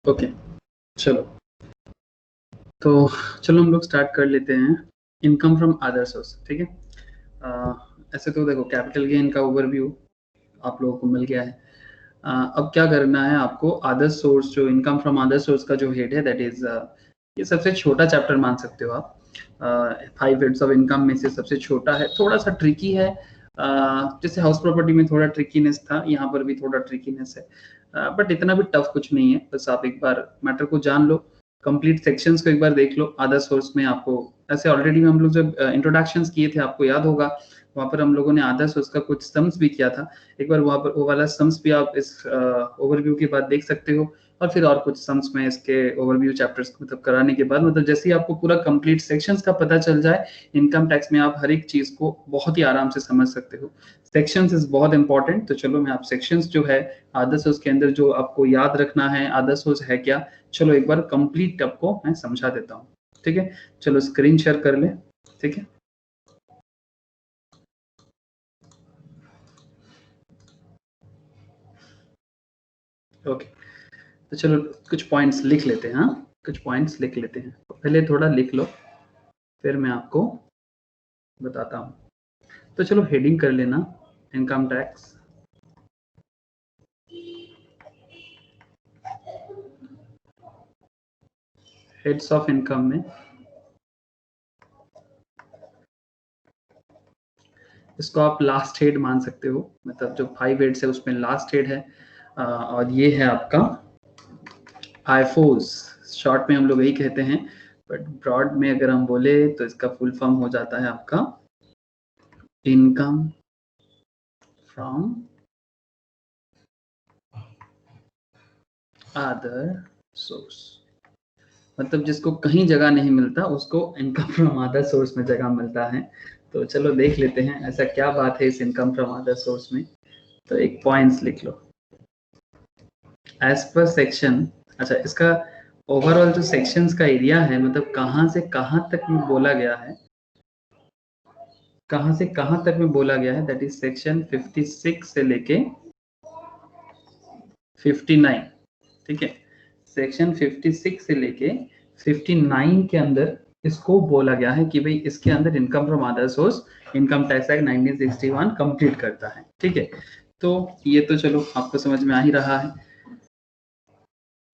Okay, चलो तो चलो हम लोग स्टार्ट कर लेते हैं। इनकम फ्रॉम अदर सोर्स, ठीक है। ऐसे तो देखो कैपिटल गेन का ओवरव्यू आप लोगों को मिल गया है। अब क्या करना है आपको, अदर सोर्स जो इनकम फ्रॉम अदर सोर्स का जो हेड है दैट इज ये सबसे छोटा चैप्टर मान सकते हो आप। 5 हेड्स ऑफ इनकम में से सबसे छोटा है, थोड़ा सा ट्रिकी है। जैसे हाउस प्रॉपर्टी में थोड़ा ट्रिकीनेस था, यहाँ पर भी थोड़ा ट्रिकीनेस है, बट इतना भी टफ कुछ नहीं है। बस आप एक बार मैटर को जान लो, कंप्लीट सेक्शंस को एक बार देख लो। अदर सोर्स में आपको ऐसे ऑलरेडी हम लोग जब इंट्रोडक्शंस किए थे, आपको याद होगा वहाँ पर हम लोगों ने अदर सोर्स का कुछ सम्स भी किया था। एक बार वहाँ पर वो वाला सम्स भी आप इस ओवरव्यू के बाद देख सकते हो, और फिर और कुछ सम्स में इसके ओवरव्यू चैप्टर्स मतलब कराने के बाद, मतलब जैसे ही आपको पूरा कंप्लीट सेक्शंस का पता चल जाए, इनकम टैक्स में आप हर एक चीज को बहुत ही आराम से समझ सकते हो। सेक्शंस इज बहुत इंपॉर्टेंट। तो चलो मैं आप सेक्शंस जो है आदर्श सोर्स के अंदर जो आपको याद रखना है आदर्श सोर्स है क्या, चलो एक बार कंप्लीट आपको मैं समझा देता हूँ, ठीक है। चलो स्क्रीन शेयर कर ले, ठीक है। ओके, तो चलो कुछ पॉइंट्स लिख लेते हैं। हाँ, कुछ पॉइंट्स लिख लेते हैं, पहले थोड़ा लिख लो फिर मैं आपको बताता हूँ। तो चलो हेडिंग कर लेना, income tax. Heads of income में इसको आप लास्ट हेड मान सकते हो, मतलब जो 5 हेड्स है उसमें लास्ट हेड है। और ये है आपका आईफोस, शॉर्ट में हम लोग यही कहते हैं, बट ब्रॉड में अगर हम बोले तो इसका फुल फॉर्म हो जाता है आपका इनकम फ्रॉम अदर सोर्स। मतलब जिसको कहीं जगह नहीं मिलता उसको इनकम फ्रॉम अदर सोर्स में जगह मिलता है। तो चलो देख लेते हैं ऐसा क्या बात है इस इनकम फ्रॉम अदर सोर्स में। तो एक पॉइंट्स लिख लो, एज पर सेक्शन। अच्छा, इसका ओवरऑल जो सेक्शंस का एरिया है, मतलब कहाँ से कहाँ तक में बोला गया है, कहाँ से कहाँ तक में बोला गया है, दैट इज सेक्शन 56 से लेके 59, ठीक है। सेक्शन 56 से लेके 59 के अंदर इसको बोला गया है कि भाई इसके अंदर income from other source income tax act 1961 complete करता है, ठीक है। तो ये तो चलो आपको समझ में आ ही रहा है।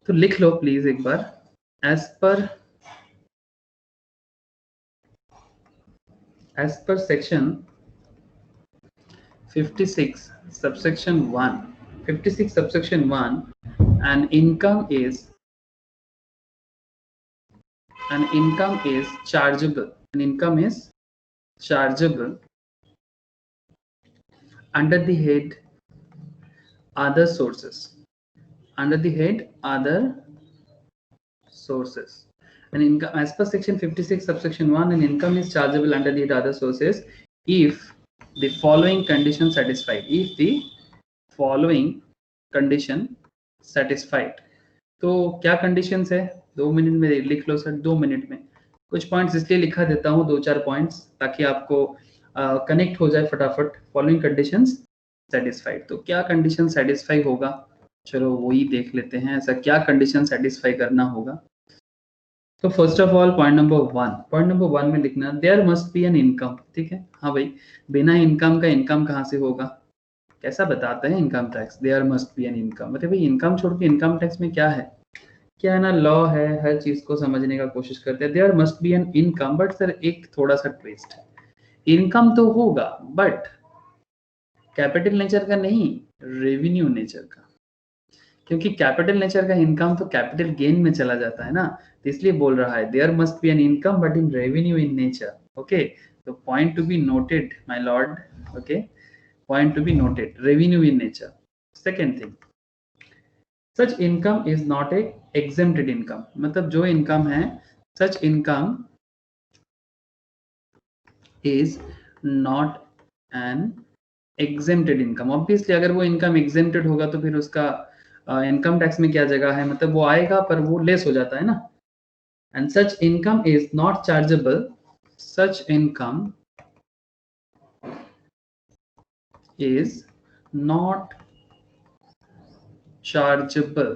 तो लिख लो प्लीज एक बार, as per section 56 subsection 1, 56 subsection 1, an income is chargeable, an income is chargeable under the head other sources, under the head other sources. An income, as per section 56 subsection 1, an income is chargeable under the head other sources if the following condition satisfied, if the following condition satisfied। तो क्या conditions है, 2 minute में लिख लो sir, 2 minute में। कुछ points इसलिए लिखा देता हूँ, 2-4 पॉइंट्स, ताकि आपको कनेक्ट हो जाए फटाफट। फॉलोइंग कंडीशंस सेटिस्फाइड, तो क्या कंडीशन सेटिस्फाई होगा, चलो वही देख लेते हैं ऐसा क्या कंडीशन सेटिस्फाई करना होगा। तो first of all point number 1 में लिखना there must be an income, ठीक है। हाँ भाई, बिना इनकम का इनकम कहाँ से होगा, कैसा बताते हैं income tax, there must be an income. मतलब भाई इनकम छोड़ के इनकम टैक्स में क्या है, क्या है ना, लॉ है, हर चीज को समझने का कोशिश करते हैं। There must be an income, but sir एक थोड़ा सा ट्विस्ट है, इनकम तो होगा बट कैपिटल नेचर का नहीं, रेवेन्यू नेचर का। क्योंकि कैपिटल नेचर का इनकम तो कैपिटल गेन में चला जाता है ना, तो इसलिए बोल रहा है there must be an income but in revenue in nature. Okay, तो point to be noted my lord, okay, point to be noted, revenue in nature. Second thing, such income is not a exempted income, मतलब जो income है such income is not an exempted income. Obviously अगर वो income exempted होगा तो फिर उसका income tax में क्या जगह है, मतलब वो आएगा पर वो लेस हो जाता है ना। And such income is not chargeable, such income is not chargeable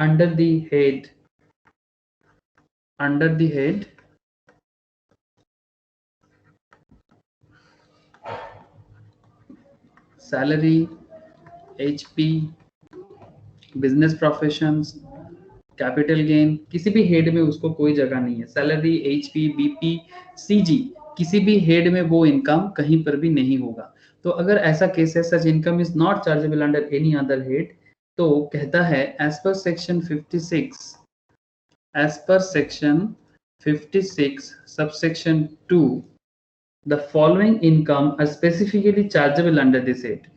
under the head salary, HP, business professions, capital gain, किसी भी हेड में उसको कोई जगह नहीं है। सैलरी, HP, BP, CG, किसी भी हेड में वो इनकम कहीं पर भी नहीं होगा। तो अगर ऐसा केस है, such income is not chargeable under any other head, तो कहता है as per section 56 subsection 2 the following income are specifically chargeable under this head.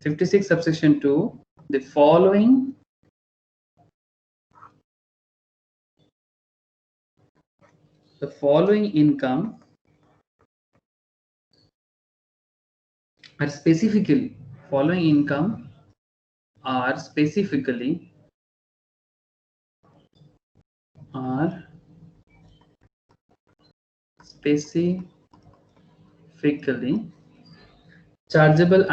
56 subsection 2 the following income are specifically chargeable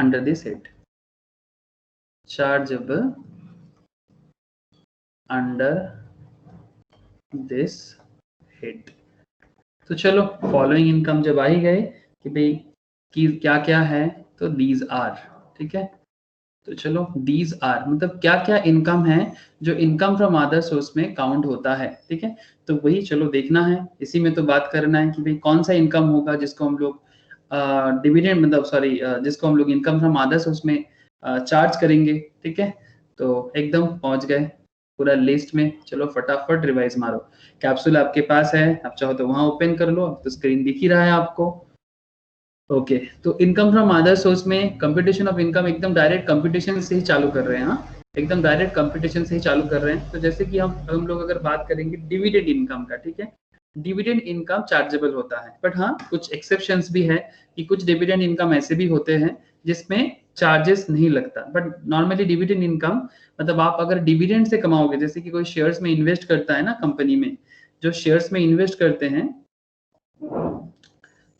under this head. तो चलो following income जब आ ही गए कि भाई कि क्या क्या है, तो दीज आर, ठीक है। तो चलो दीज आर मतलब क्या क्या इनकम है जो इनकम फ्रॉम अदर सोर्स में काउंट होता है, ठीक है। तो वही चलो देखना है, इसी में तो बात करना है कि भाई कौन सा इनकम होगा जिसको हम लोग डिविडेंड मतलब सॉरी जिसको हम लोग इनकम फ्रॉम अदर सोर्स में चार्ज करेंगे, ठीक है। तो एकदम पहुंच गए पूरा लिस्ट में। चलो फटाफट रिवाइज मारो। कैप्सूल आपके पास है, आप चाहो तो वहां ओपन कर लो, अब तो स्क्रीन दिख ही रहा है आपको। ओके तो इनकम फ्रॉम अदर सोर्स में कंप्यूटेशन ऑफ इनकम एकदम डायरेक्ट कंप्यूटेशन से ही चालू कर रहे हैं। हाँ, एकदम डायरेक्ट कंप्यूटेशन से ही चालू कर रहे हैं। तो जैसे कि हम लोग अगर बात करेंगे डिविडेंड इनकम का, ठीक है, डिविडेंड इनकम चार्जेबल होता है, बट हाँ कुछ एक्सेप्शंस भी है कि कुछ डिविडेंड इनकम ऐसे भी होते हैं जिसमें चार्जेस नहीं लगता। बट नॉर्मली डिविडेंड इनकम मतलब आप अगर डिविडेंड से कमाओगे, जैसे कि कोई शेयर्स में इन्वेस्ट करता है ना कंपनी में, जो शेयर्स में इन्वेस्ट करते हैं,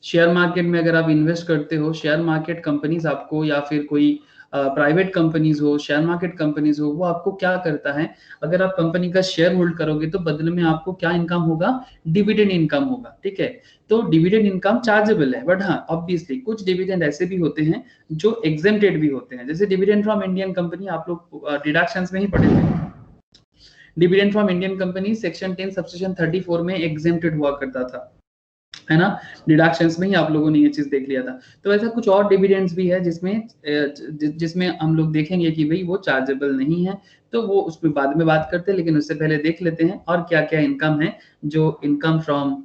शेयर मार्केट में अगर आप इन्वेस्ट करते हो, शेयर मार्केट कंपनीज आपको या फिर कोई प्राइवेट कंपनीज हो, शेयर मार्केट कंपनीज हो, वो आपको क्या करता है, अगर आप कंपनी का शेयर होल्ड करोगे तो बदले में आपको क्या इनकम होगा, डिविडेंड इनकम होगा, ठीक है। तो डिविडेंड इनकम चार्जेबल है, बट हाँ ऑब्वियसली कुछ डिविडेंड ऐसे भी होते हैं जो एग्जेम्प्टेड भी होते हैं। जैसे डिविडेंड फ्रॉम इंडियन कंपनी, आप लोग डिडक्शंस में ही पढ़े थे, dividend from Indian company section 10 subsection 34 में एग्जेम्प्टेड हुआ करता था, है ना। डिडक्शंस में ही आप लोगों ने ये चीज देख लिया था। तो ऐसा कुछ और डिविडेंड्स भी है जिसमें हम लोग देखेंगे कि भाई वो चार्जेबल नहीं है, तो वो उसमें बाद में बात करते हैं, लेकिन उससे पहले देख लेते हैं और क्या क्या इनकम है जो इनकम फ्रॉम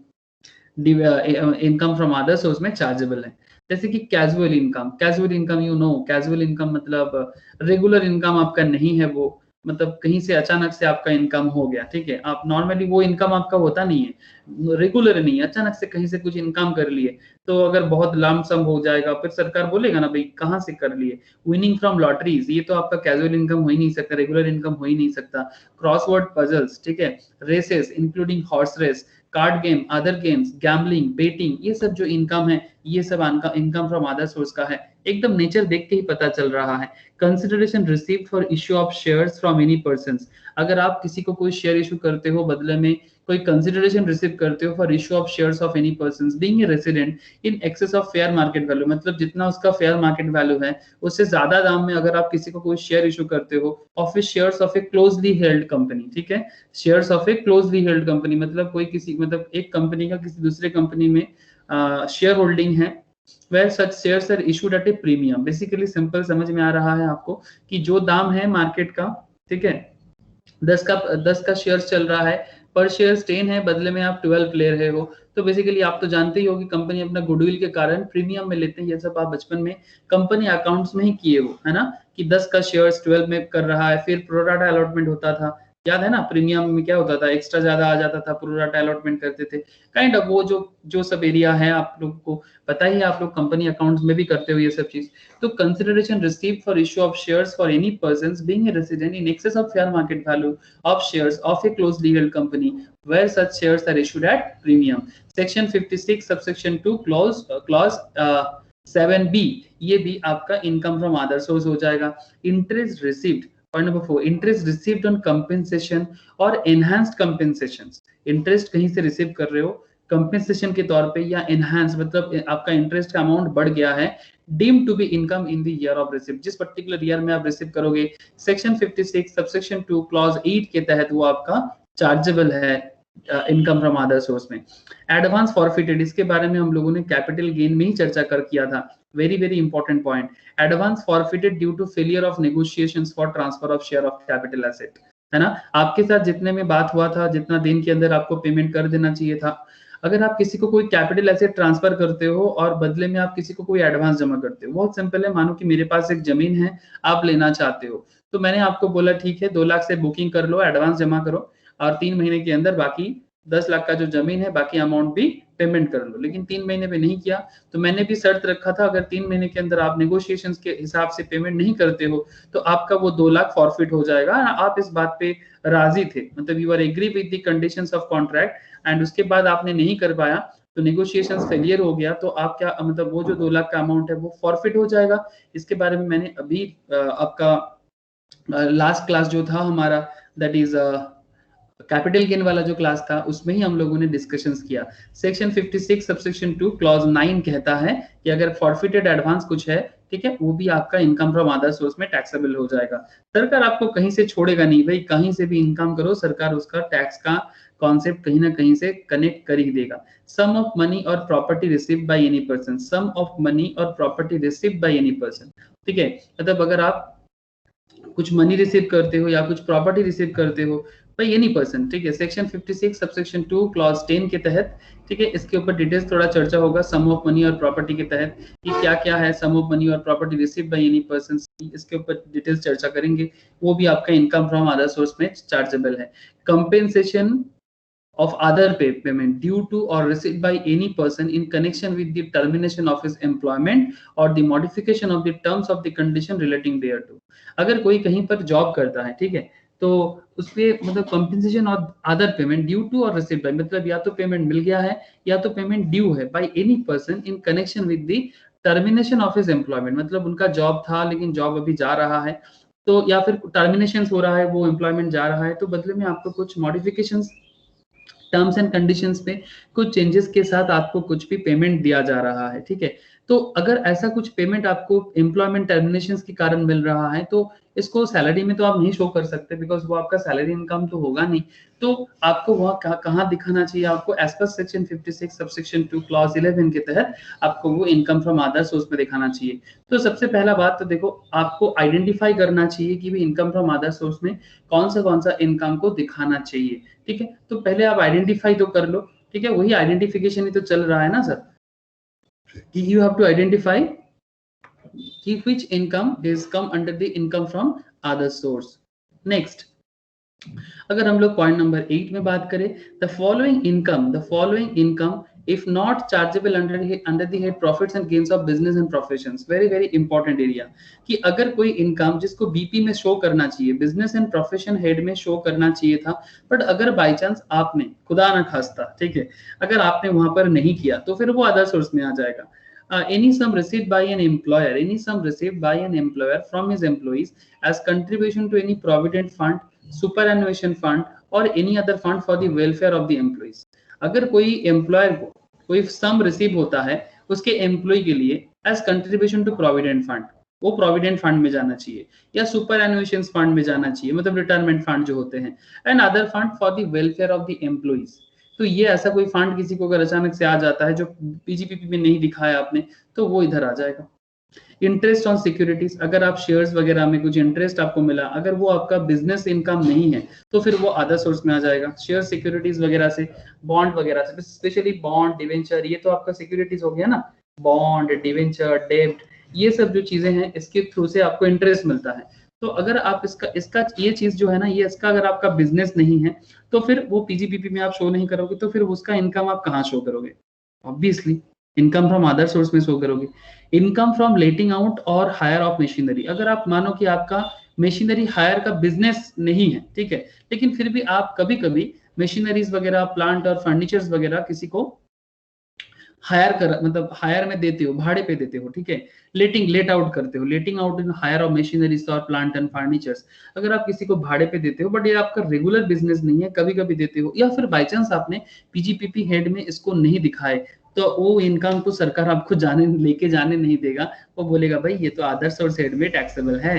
अदर सोर्स में चार्जेबल है। जैसे कि casual income you know, casual income मतलब रेगुलर इनकम आपका नहीं है, वो मतलब कहीं से अचानक से आपका इनकम हो गया, ठीक है। आप नॉर्मली वो इनकम आपका होता नहीं है, रेगुलर नहीं है, अचानक से कहीं से कुछ इनकम कर लिए तो अगर बहुत लम सम हो जाएगा, फिर सरकार बोलेगा ना भाई कहाँ से कर लिए। विनिंग फ्रॉम लॉटरीज, ये तो आपका कैजुअल इनकम हो ही नहीं सकता, रेगुलर इनकम हो ही नहीं सकता। क्रॉसवर्ड पजल्स, ठीक है, races including horse race, card game, other games, gambling, betting, ये सब जो इनकम है ये सब इनकम फ्रॉम अदर सोर्स का है। एकदम नेचर देख के ही पता चल रहा है। Consideration received for issue of shares from any person, अगर आप किसी को कोई शेयर इशू करते हो, बदले में कोई कंसिडरेशन रिसीव करते हो for issue of shares of any person being a resident in excess of fair market value, मतलब जितना उसका फेयर मार्केट वैल्यू है उससे ज्यादा दाम में अगर आप किसी को कोई शेयर इशू करते हो of shares of A closely held company, ठीक है, shares of A closely held company मतलब कोई किसी मतलब एक कंपनी का किसी दूसरे कंपनी में शेयर होल्डिंग है, where such shares are issued at a premium। Basically simple समझ में आ रहा है आपको कि जो दाम है मार्केट का, ठीक है, 10 का शेयर चल रहा है, पर शेयर 10 है, बदले में आप 12 ले रहे हो। तो बेसिकली आप तो जानते ही हो कि कंपनी अपना गुडविल के कारण प्रीमियम में लेते हैं। ये सब आप बचपन में कंपनी अकाउंट्स में ही किए हो, है ना, कि 10 का शेयर 12 में कर रहा है, फिर प्रोराटा अलॉटमेंट होता था, याद है ना, प्रीमियम में क्या होता था, एक्स्ट्रा ज्यादा आ जाता था, प्रोराटा अलॉटमेंट करते थे। काइंड ऑफ वो जो सब एरिया है आप लोग को पता ही है, आप लोग कंपनी अकाउंट्स में भी करते हो ये सब चीज। तो consideration received for issue of shares for any person being a resident in excess of fair market value of shares of a closely held company where such shares are issued at premium। section 56 subsection 2 clause 7b, ये भी आपका income from other source हो जाएगा। Interest received point number 4, interest received on compensation और enhanced कंपेंसेशंस। Interest कहीं से receive कर रहे हो कंपेंसेशन के तौर पे या एनहांस, मतलब आपका इंटरेस्ट का अमाउंट बढ़ गया है, deemed to be income in the year of receipt, जिस पर्टिकुलर ईयर में आप रिसीव करोगे, सेक्शन 56 सबसेक्शन 2 क्लॉज 8 के तहत वो आपका चार्जेबल है इनकम फ्रॉम अदर सोर्स में। एडवांस फॉरफिटेड, इसके बारे में हम लोगों ने कैपिटल गेन में ही चर्चा कर किया था, very very important point. Advance forfeited due to failure of negotiations for transfer of share of capital asset, है ना, आपके साथ जितने में बात हुआ था, जितना दिन के अंदर आपको पेमेंट कर देना चाहिए था, अगर आप किसी को कोई कैपिटल एसेट ट्रांसफर करते हो और बदले में आप किसी को कोई एडवांस जमा करते हो, बहुत सिंपल है, मानो कि मेरे पास एक जमीन है, आप लेना चाहते हो, तो मैंने आपको बोला ठीक है 2 लाख से बुकिंग कर लो, एडवांस जमा करो और 3 महीने के अंदर बाकी 10 लाख का जो जमीन है बाकी अमाउंट भी पेमेंट कर लो, लेकिन 3 महीने में नहीं किया, तो मैंने भी शर्त रखा था अगर 3 महीने के अंदर आप नेगोशिएशंस के हिसाब से पेमेंट नहीं करते हो तो आपका वो 2 लाख फॉरफिट हो जाएगा। आप इस बात पे राजी थे, मतलब you are agree with the conditions of contract and उसके बाद आपने नहीं कर पाया तो नेगोशिएशंस फेलियर हो गया, तो आप क्या मतलब वो जो 2 लाख का अमाउंट है वो फॉरफिट हो जाएगा। इसके बारे में मैंने अभी आपका लास्ट क्लास जो था हमारा, दैट इज कैपिटल गेन वाला जो क्लास था उसमें ही हम लोगों ने डिस्कशंस किया। सेक्शन 56 सबसेक्शन 2 क्लॉज 9 कहता है कि अगर फॉरफिटेड एडवांस कुछ है, ठीक है, वो भी आपका इनकम फ्रॉम अदर सोर्स में टैक्सेबल हो जाएगा। सरकार आपको कहीं से छोड़ेगा नहीं भाई, कहीं से भी इनकम करो, सरकार उसका टैक्स का कॉन्सेप्ट कहीं ना कहीं से कनेक्ट कर ही देगा। सम ऑफ मनी और property received by any person, sum of money और property received by any person, ठीक है, मतलब अगर आप कुछ मनी रिसीव करते हो या कुछ प्रॉपर्टी रिसीव करते हो भाई एनी पर्सन, ठीक है, सेक्शन 56 सबसेक्शन 2 क्लॉज 10 के तहत, ठीक है, इसके ऊपर डिटेल्स थोड़ा चर्चा होगा सम ऑफ मनी और प्रॉपर्टी के तहत कि क्या क्या है सम ऑफ मनी और property receive by any person, इसके ऊपर डिटेल्स चर्चा करेंगे, वो भी आपका इनकम फ्रॉम अदर सोर्स में चार्जेबल है। Compensation of other payment due to or received by any person in connection with the termination of his employment or the modification of the terms of the condition relating thereto। अगर कोई कहीं पर job करता है, ठीक है, तो उसपे मतलब कंपेंसेशन और अदर पेमेंट ड्यू टू और रिसीव्ड बाय, मतलब या तो पेमेंट मिल गया है या तो पेमेंट ड्यू है bye any person in connection with the termination of his employment, मतलब उनका जॉब था लेकिन जॉब अभी जा रहा है, तो या फिर टर्मिनेशन हो रहा है, वो एम्प्लॉयमेंट जा रहा है, तो बदले में आपको कुछ मॉडिफिकेशंस टर्म्स एंड कंडीशंस पे कुछ चेंजेस के साथ आपको कुछ भी पेमेंट दिया जा रहा है, ठीक है, तो अगर ऐसा कुछ पेमेंट आपको एम्प्लॉयमेंट टर्मिनेशन के कारण मिल रहा है तो इसको सैलरी में तो आप नहीं शो कर सकते बिकॉज वो आपका सैलरी इनकम तो होगा नहीं, तो आपको वहाँ कहाँ दिखाना चाहिए, आपको as per section 56 subsection 2 clause 11 के तहत आपको वो इनकम फ्रॉम अदर सोर्स में दिखाना चाहिए। तो सबसे पहला बात तो देखो आपको आइडेंटिफाई करना चाहिए कि भी इनकम फ्रॉम अदर सोर्स में कौन सा इनकम को दिखाना चाहिए, ठीक है, तो पहले आप आइडेंटिफाई तो कर लो, ठीक है, वही आइडेंटिफिकेशन ही तो चल रहा है ना सर, कि यू हैव टू आइडेंटिफाई कि which income is come under the income from other source। Next अगर हम लोग पॉइंट नंबर 8 में बात करें, the following income if not chargeable under the head profits and gains of business and professions, very very important area, कि अगर कोई income जिसको बीपी में शो करना चाहिए, बिजनेस एंड प्रोफेशन हेड में शो करना चाहिए था, बट अगर बाय चांस आपने खुदा ना खास्ता, ठीक है, अगर आपने वहां पर नहीं किया तो फिर वो अदर सोर्स में आ जाएगा। Any sum received by an employer from his employees as contribution to any provident fund, superannuation fund or any other fund for the welfare of the employees। अगर कोई एम्प्लॉयर को कोई सम रिसीव होता है उसके employ के लिए as contribution to provident fund, वो प्रोविडेंट फंड में जाना चाहिए या सुपर एनुएशन फंड में जाना चाहिए, मतलब रिटायरमेंट फंड जो होते हैं, and other fund for the welfare of the employees. तो ये ऐसा कोई फंड किसी को अगर अचानक से आ जाता है जो पीजीपीपी में नहीं दिखाया आपने तो वो इधर आ जाएगा। इंटरेस्ट ऑन सिक्योरिटीज, अगर आप शेयर्स वगैरह में कुछ इंटरेस्ट आपको मिला, अगर वो आपका बिजनेस इनकम नहीं है तो फिर वो अदर सोर्स में आ जाएगा। शेयर सिक्योरिटीज वगैरह से, बॉन्ड वगैरह से, स्पेशली बॉन्ड डिवेंचर, ये तो आपका सिक्योरिटीज हो गया ना, बॉन्ड डिवेंचर डेब्ट, ये सब जो चीजें हैं इसके थ्रू से आपको इंटरेस्ट मिलता है। तो अगर आप इसका ये चीज जो है ना, ये इसका अगर आपका बिजनेस नहीं है तो फिर वो पीजीपीपी में आप शो नहीं करोगे, तो फिर उसका इनकम आप कहाँ शो करोगे, obviously income from other source में शो करोगे। इनकम फ्रॉम लेटिंग आउट और हायर ऑफ मशीनरी, अगर आप मानो कि आपका मशीनरी हायर का बिजनेस नहीं है, ठीक है, लेकिन फिर भी आप कभी कभी मशीनरीज वगैरह, प्लांट और फर्नीचर्स वगैरह किसी को हायर कर मतलब हायर में देते हो, भाड़े पे देते हो, ठीक है। लेट आउट करते हो, letting out in hire of machineries और प्लांट एंड फर्नीचर्स। अगर आप किसी को भाड़े पे देते हो बट ये आपका रेगुलर बिजनेस नहीं है, कभी कभी देते हो, या फिर बाई चांस आपने पीजीपीपी हेड में इसको नहीं दिखाए, तो वो इनकम को सरकार आपको लेके जाने नहीं देगा। वो बोलेगा भाई ये तो अदर सोर्स हेड में टैक्सेबल है।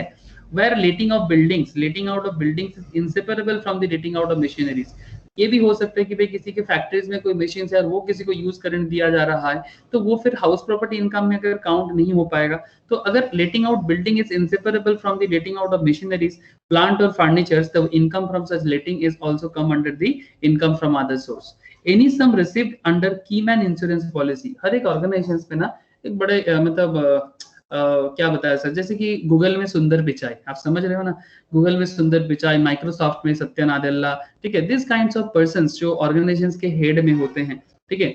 Where letting out of buildings is inseparable from the letting out of machineries. ये भी हो सकता है कि भाई किसी के फैक्ट्रीज में कोई मशीन है और वो किसी को यूज करने दिया जा रहा है, तो वो फिर हाउस प्रॉपर्टी इनकम में अगर काउंट नहीं हो पाएगा। तो अगर letting out building is inseparable from the letting out of machineries, plant और furnitures, the income from such letting is also come under the income from other source. Any sum received under key man insurance policy. हर एक organization में ना एक बड़े क्या बताया sir, जैसे कि गूगल में सुंदर पिचाई, आप समझ रहे हो ना, गूगल में सुंदर पिचाई, माइक्रोसॉफ्ट में सत्या नादेला, ठीक है, दिस काइंड्स ऑफ पर्संस जो ऑर्गेनाइजेशंस के हेड में होते हैं, ठीक है।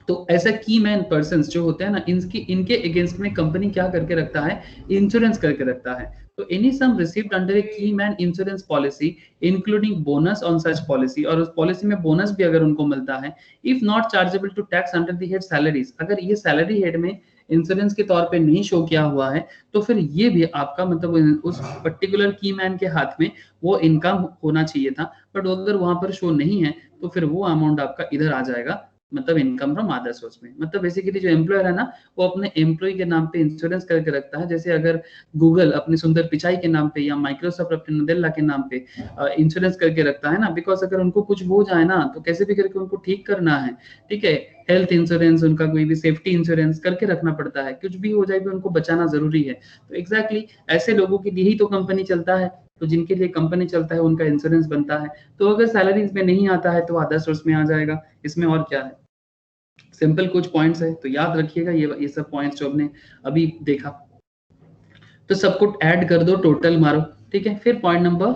तो ऐसा की मैन पर्संस जो होते हैं ना, इनके अगेंस्ट में कंपनी क्या करके रखता है, इंश्योरेंस करके रखता है। तो एनी सम रिसीव्ड अंडर ए की man insurance policy including bonus on such policy, और उस पॉलिसी में बोनस भी अगर उनको मिलता है, if not chargeable to tax under the head salaries, अगर ये सैलरी हेड में इंश्योरेंस के तौर पे नहीं शो किया हुआ है, तो फिर ये भी आपका मतलब उस पर्टिकुलर की मैन के हाथ में वो इनकम होना चाहिए था, बट अगर वहां पर शो नहीं है तो फिर वो अमाउंट आपका इधर आ जाएगा, मतलब इनकम फ्रॉम अदर सोर्स में। मतलब बेसिकली जो एम्प्लॉयर है ना, वो अपने एम्प्लॉय के नाम पे इंश्योरेंस करके रखता है। जैसे अगर गूगल अपने सुंदर पिचाई के नाम पे या माइक्रोसॉफ्ट अपने नदेला के नाम पे इंश्योरेंस करके रखता है ना, बिकॉज अगर उनको कुछ हो जाए ना तो कैसे भी करके उनको ठीक करना है, ठीक है। हेल्थ इंश्योरेंस, उनका कोई भी सेफ्टी इंश्योरेंस करके रखना पड़ता है, कुछ भी हो जाए भी उनको बचाना जरूरी है। तो एग्जैक्टली ऐसे लोगों के लिए ही तो कंपनी चलता है, तो जिनके लिए कंपनी चलता है उनका इंश्योरेंस बनता है। तो अगर सैलरीज में नहीं आता है तो अदर सोर्स में आ जाएगा, इसमें और क्या है, सिंपल कुछ पॉइंट्स है। तो याद रखिएगा ये सब पॉइंट्स जो हमने अभी देखा, तो सबको ऐड कर दो, टोटल मारो, ठीक है। फिर पॉइंट नंबर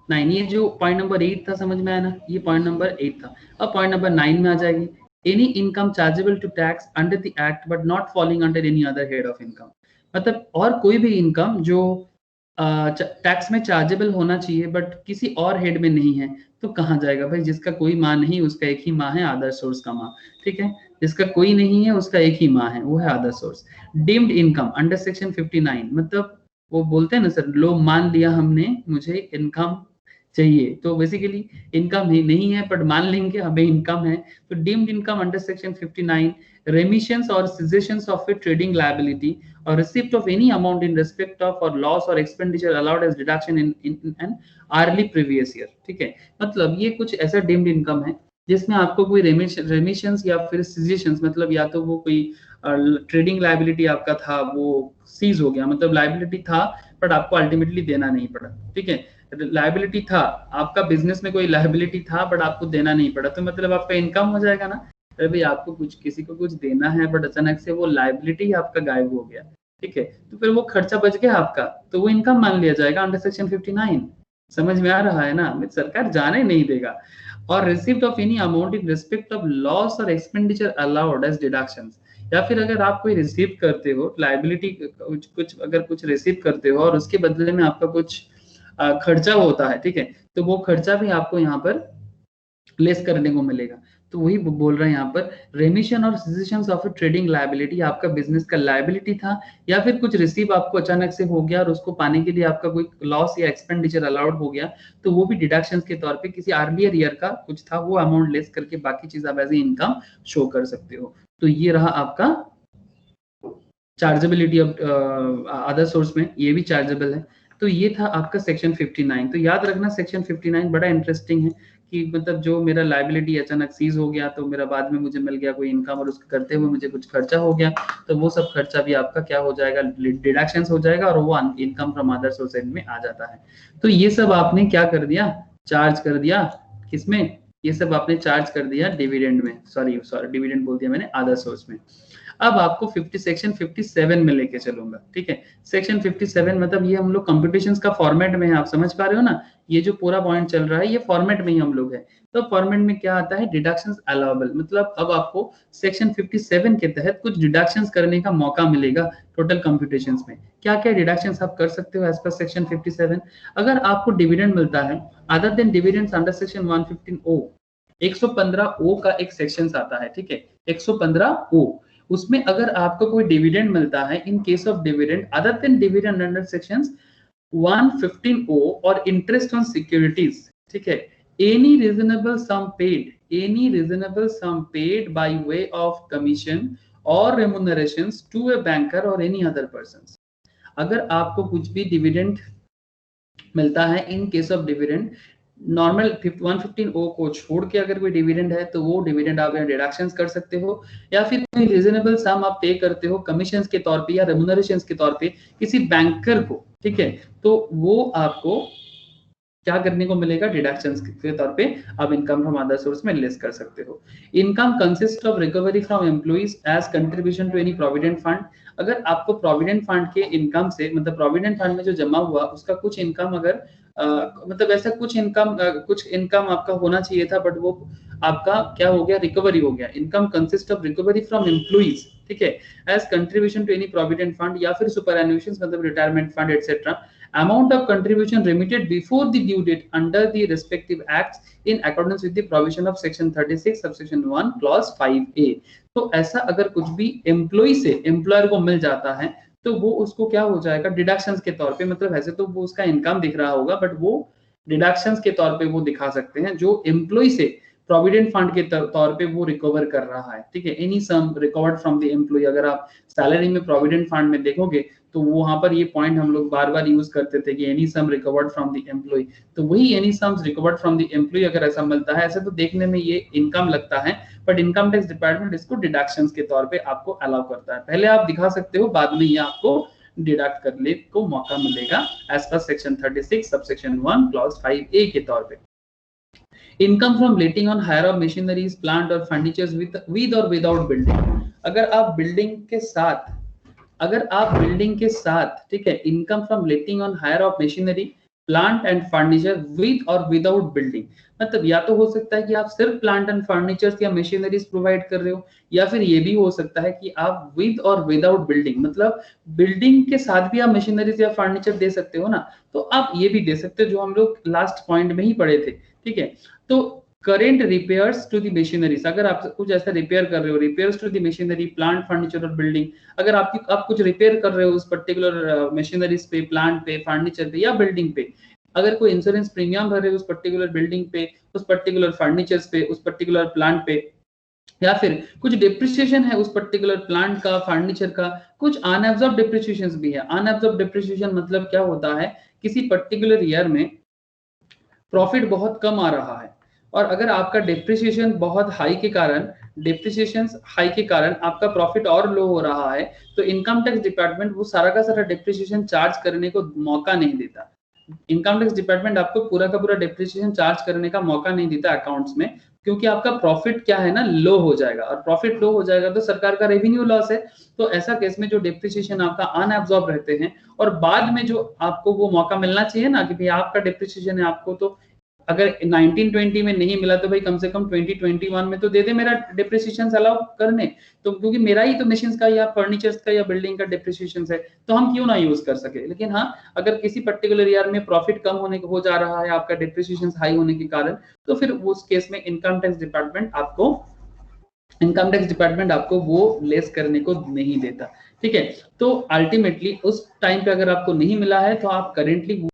9, ये जो पॉइंट नंबर 8 था समझ में आया ना, ये पॉइंट नंबर 8 था। अब पॉइंट नंबर 9 में आ जाएगी, any income chargeable to tax under the act but not falling under any other head of income. मतलब और कोई भी इनकम जो टैक्स में चार्जेबल होना चाहिए बट किसी और हेड में नहीं है, तो कहाँ जाएगा भाई, जिसका कोई माँ नहीं उसका एक ही माँ है, अदर सोर्स का माँ, ठीक है। जिसका कोई नहीं है उसका एक ही माँ है, वो है other source. Deemed income under section 59, मतलब वो बोलते हैं ना सर, लो मान लिया हमने मुझे इनकम चाहिए, तो बेसिकली इनकम ही नहीं है बट मान लेंगे हमें इनकम है। तो deemed income under section 59, remissions और cessations of a trading liability or receipt of any amount in respect of or loss or expenditure allowed as deduction in an early previous year, ठीक है। मतलब ये कुछ ऐसा deemed income है जिसमें आपको कोई रेमिशंस या फिर सीजेशंस, मतलब या तो वो कोई ट्रेडिंग लायबिलिटी आपका था वो सीज हो गया, मतलब लायबिलिटी था बट आपको अल्टीमेटली देना नहीं पड़ा, ठीक है। लायबिलिटी था, आपका बिजनेस में कोई लायबिलिटी था बट आपको देना नहीं पड़ा, तो मतलब आपका इनकम हो जाएगा ना। अरे भाई आपको कुछ किसी को कुछ देना है बट अचानक से वो लायबिलिटी आपका गायब हो गया, ठीक है, तो फिर वो खर्चा बच गया आपका, तो वो इनकम मान लिया जाएगा अंडर सेक्शन 59। समझ में आ रहा है ना, सरकार जाने नहीं देगा। और receipt of any amount in respect of loss और एक्सपेंडिचर अलाउड एज डिडक्शंस, या फिर अगर आप कोई रिसीव करते हो लायबिलिटी, कुछ अगर कुछ रिसीव करते हो और उसके बदले में आपका कुछ खर्चा होता है, ठीक है, तो वो खर्चा भी आपको यहाँ पर लेस करने को मिलेगा। तो वही बोल रहे हैं यहाँ पर, रेमिशन और सीजेशन ऑफ ट्रेडिंग लायबिलिटी, आपका बिजनेस का लायबिलिटी था या फिर कुछ रिसीव आपको अचानक से हो गया और उसको पाने के लिए आपका कोई लॉस या एक्सपेंडिचर अलाउड हो गया, तो वो भी डिडक्शंस के तौर पे किसी अर्लियर ईयर का कुछ था वो अमाउंट लेस करके बाकी चीज आप एज ए इनकम शो कर सकते हो। तो ये रहा आपका चार्जेबिलिटी ऑफ अदर सोर्स में, ये भी चार्जेबल है। तो ये था आपका सेक्शन 59। तो याद रखना सेक्शन 59 बड़ा इंटरेस्टिंग है कि मतलब जो मेरा लायबिलिटी अचानक सीज हो गया तो मेरा बाद में मुझे मिल गया कोई इनकम और उसको करते हुए मुझे कुछ खर्चा हो गया, तो वो सब खर्चा भी आपका क्या हो जाएगा, डिडक्शंस हो जाएगा और वो इनकम फ्रॉम अदर सोर्स में आ जाता है। तो ये सब आपने क्या कर दिया, चार्ज कर दिया किसमें, ये सब आपने चार्ज कर दिया डिविडेंड में, सॉरी डिविडेंड बोल दिया मैंने, अदर सोर्स में। अब आपको 50 सेक्शन 57 में लेके चलूंगा, ठीक है। सेक्शन 57 मतलब ये हम लोग कंप्यूटेशंस का फॉर्मेट में है, आप समझ पा रहे हो ना, ये जो पूरा पॉइंट चल रहा है ये फॉर्मेट में ही हम लोग है। तो फॉर्मेट में क्या आता है, डिडक्शंस अलाउबल, मतलब अब आपको सेक्शन 57 के तहत कुछ डिडक्शंस करने का मौका मिलेगा टोटल कंप्यूटेशंस में। क्या क्या डिडक्शंस आप कर सकते हो एज पर सेक्शन 57, अगर आपको डिविडेंड मिलता है other then dividends under section 115O, 115 ओ का एक सेक्शन आता है, ठीक है, 115 ओ, उसमें अगर आपको कोई डिविडेंड मिलता है, in case of dividend other than dividend under sections 115 O और इंटरेस्ट ऑन सिक्योरिटीज, ठीक है, any reasonable sum paid by way of commission और रेम्यूनरेशंस टू ए बैंकर और एनी अदर पर्संस। अगर आपको कुछ भी डिविडेंड मिलता है in case of dividend, normal 115 O को छोड़ के अगर कोई डिविडेंड है तो वो डिविडेंड आप यहाँ डिडक्शंस कर सकते हो, या फिर कोई रीजनेबल सम आप पे करते हो कमीशंस के तौर पे या रेम्यूनरेशंस के तौर पे किसी बैंकर को, ठीक है, तो वो आपको क्या करने को मिलेगा, डिडक्शंस के तौर पे आप इनकम फ्रॉम अदर सोर्स में लेस कर सकते हो। Income consist of recovery from employees as contribution to any provident fund. अगर आपको प्रोविडेंट फंड के इनकम से, मतलब प्रोविडेंट फंड में जो जमा हुआ उसका कुछ इनकम अगर मतलब ऐसा कुछ इनकम आपका होना चाहिए था, बट वो आपका क्या हो गया, रिकवरी हो गया। Income consist of recovery from employees, ठीक है, as contribution to any provident fund या फिर सुपरएन्युएशंस मतलब retirement fund etcetera, amount of contribution remitted before the due date under the respective acts in accordance with the provision of section 36 subsection 1 clause 5a। तो ऐसा अगर कुछ भी employ से employer को मिल जाता है तो वो उसको क्या हो जाएगा, डिडक्शंस के तौर पे, मतलब ऐसे तो वो उसका इनकम दिख रहा होगा बट वो डिडक्शंस के तौर पे वो दिखा सकते हैं जो एम्प्लॉय से प्रोविडेंट फंड के तौर पे वो रिकवर कर रहा है, ठीक है, any sum recovered from the employee. अगर आप सैलरी में प्रोविडेंट फंड में देखोगे तो वहां पर ये पॉइंट हम लोग बार बार यूज करते थे कि any sum recovered from the employee, तो वही any sums recovered from the employee अगर ऐसा मिलता है, ऐसे तो देखने में ये इनकम लगता है बट इनकम टैक्स डिपार्टमेंट इसको डिडक्शंस के तौर पे आपको अलाउ करता है। पहले आप दिखा सकते हो, बाद में ये आपको डिडक्ट करने को मौका मिलेगा as per section 36 subsection 1 clause 5a के तौर पे। Income from letting on hire of machineries plant और फर्नीचर्स विद और विदाउट बिल्डिंग। अगर आप बिल्डिंग के साथ, ठीक है, income from letting on hire of machinery plant and furniture with और विदाउट बिल्डिंग, मतलब या तो हो सकता है कि आप सिर्फ प्लांट एंड फर्नीचर्स या मशीनरीज प्रोवाइड कर रहे हो, या फिर ये भी हो सकता है कि आप विद और विदाउट बिल्डिंग, मतलब बिल्डिंग के साथ भी आप मशीनरीज या फर्नीचर दे सकते हो ना, तो आप ये भी दे सकते हो जो हम लोग लास्ट पॉइंट में ही पढ़े थे, ठीक है। तो current repairs to the machineries, अगर आप कुछ ऐसा रिपेयर कर रहे हो, repairs to the machinery plant furniture और बिल्डिंग, अगर आप कुछ रिपेयर कर रहे हो उस पर्टिकुलर मशीनरीज पे, प्लांट पे, फर्नीचर पे या बिल्डिंग पे, अगर कोई इंश्योरेंस प्रीमियम भर रहे हो उस पर्टिकुलर बिल्डिंग पे, उस पर्टिकुलर फर्नीचर्स पे, उस पर्टिकुलर प्लांट पे, या फिर कुछ डिप्रिसिएशन है उस पर्टिकुलर प्लांट का, फर्नीचर का, कुछ अनएब्जॉर्ब डिप्रिसिएशंस भी है। अनएब्जॉर्ब डिप्रिसिएशन मतलब क्या होता है, किसी पर्टिकुलर ईयर में प्रॉफिट बहुत कम आ रहा है और अगर आपका डिप्रिसिएशन बहुत हाई के कारण आपका प्रॉफिट और लो हो रहा है, तो इनकम टैक्स डिपार्टमेंट वो सारा का सारा डिप्रिसिएशन चार्ज करने को मौका नहीं देता। इनकम टैक्स डिपार्टमेंट आपको पूरा का पूरा डिप्रिसिएशन चार्ज करने का मौका नहीं देता अकाउंट्स में, क्योंकि आपका प्रॉफिट क्या है ना, लो हो जाएगा, और प्रॉफिट लो हो जाएगा तो सरकार का रेवेन्यू लॉस है। तो ऐसा केस में जो डिप्रिसिएशन आपका अनएब्जॉर्ब रहते हैं और बाद में जो आपको वो मौका मिलना चाहिए ना कि भाई आपका डिप्रिसिएशन है, आपको तो अगर 1920 में नहीं मिला तो भाई कम से कम 2021 में तो दे दे मेरा डिप्रिसिएशन अलाउ करने, तो क्योंकि मेरा ही तो मशीन्स का या फर्नीचर्स का या बिल्डिंग का डिप्रिसिएशन है, तो हम क्यों ना यूज कर सके। लेकिन हाँ, अगर किसी पर्टिकुलर ईयर में प्रॉफिट कम होने हो जा रहा है आपका डिप्रिसिएशन हाई होने के कारण, तो फिर उस केस में इनकम टैक्स डिपार्टमेंट आपको वो लेस करने को नहीं देता, ठीक है। तो अल्टीमेटली उस टाइम पे अगर आपको नहीं मिला है तो आप करेंटली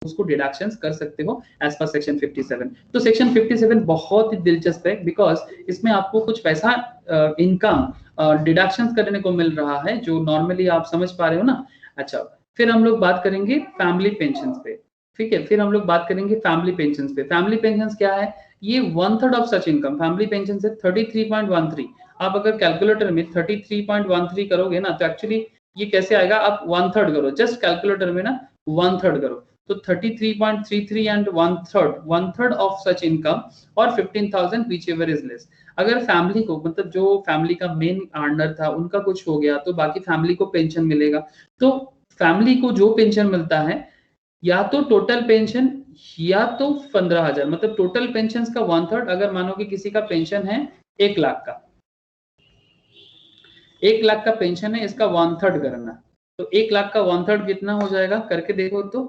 उसको डिडक्शंस कर सकते हो एज पर सेक्शन 57। तो सेक्शन 57 बहुत ही दिलचस्प है बिकॉज इसमें आपको कुछ पैसा इनकम डिडक्शंस करने को मिल रहा है जो नॉर्मली आप समझ पा रहे हो ना। अच्छा, फिर हम लोग बात करेंगे फैमिली पेंशन पे, ठीक है, फिर हम लोग बात करेंगे फैमिली पेंशन पे। फैमिली पेंशन क्या है, ये 1/3 of such income, family pension से 33.13। आप अगर कैलकुलेटर में 33.13 करोगे ना तो एक्चुअली ये कैसे आएगा, आप 1/3 करो, जस्ट कैलकुलेटर में ना 1/3 करो, तो 33.33 एंड 1/3 ऑफ सच इनकम और 15,000 व्हिच एवर इज लेस। अगर फैमिली को, मतलब जो फैमिली का मेन अर्नर था उनका कुछ हो गया तो बाकी फैमिली को पेंशन मिलेगा। तो फैमिली को जो पेंशन मिलता है या तो टोटल पेंशन या तो 15,000, मतलब टोटल पेंशन का 1/3। अगर मानो कि किसी का पेंशन है 1 लाख का, 1 लाख का पेंशन है, इसका 1/3 करना, तो 1 लाख का 1/3 कितना हो जाएगा करके देखो तो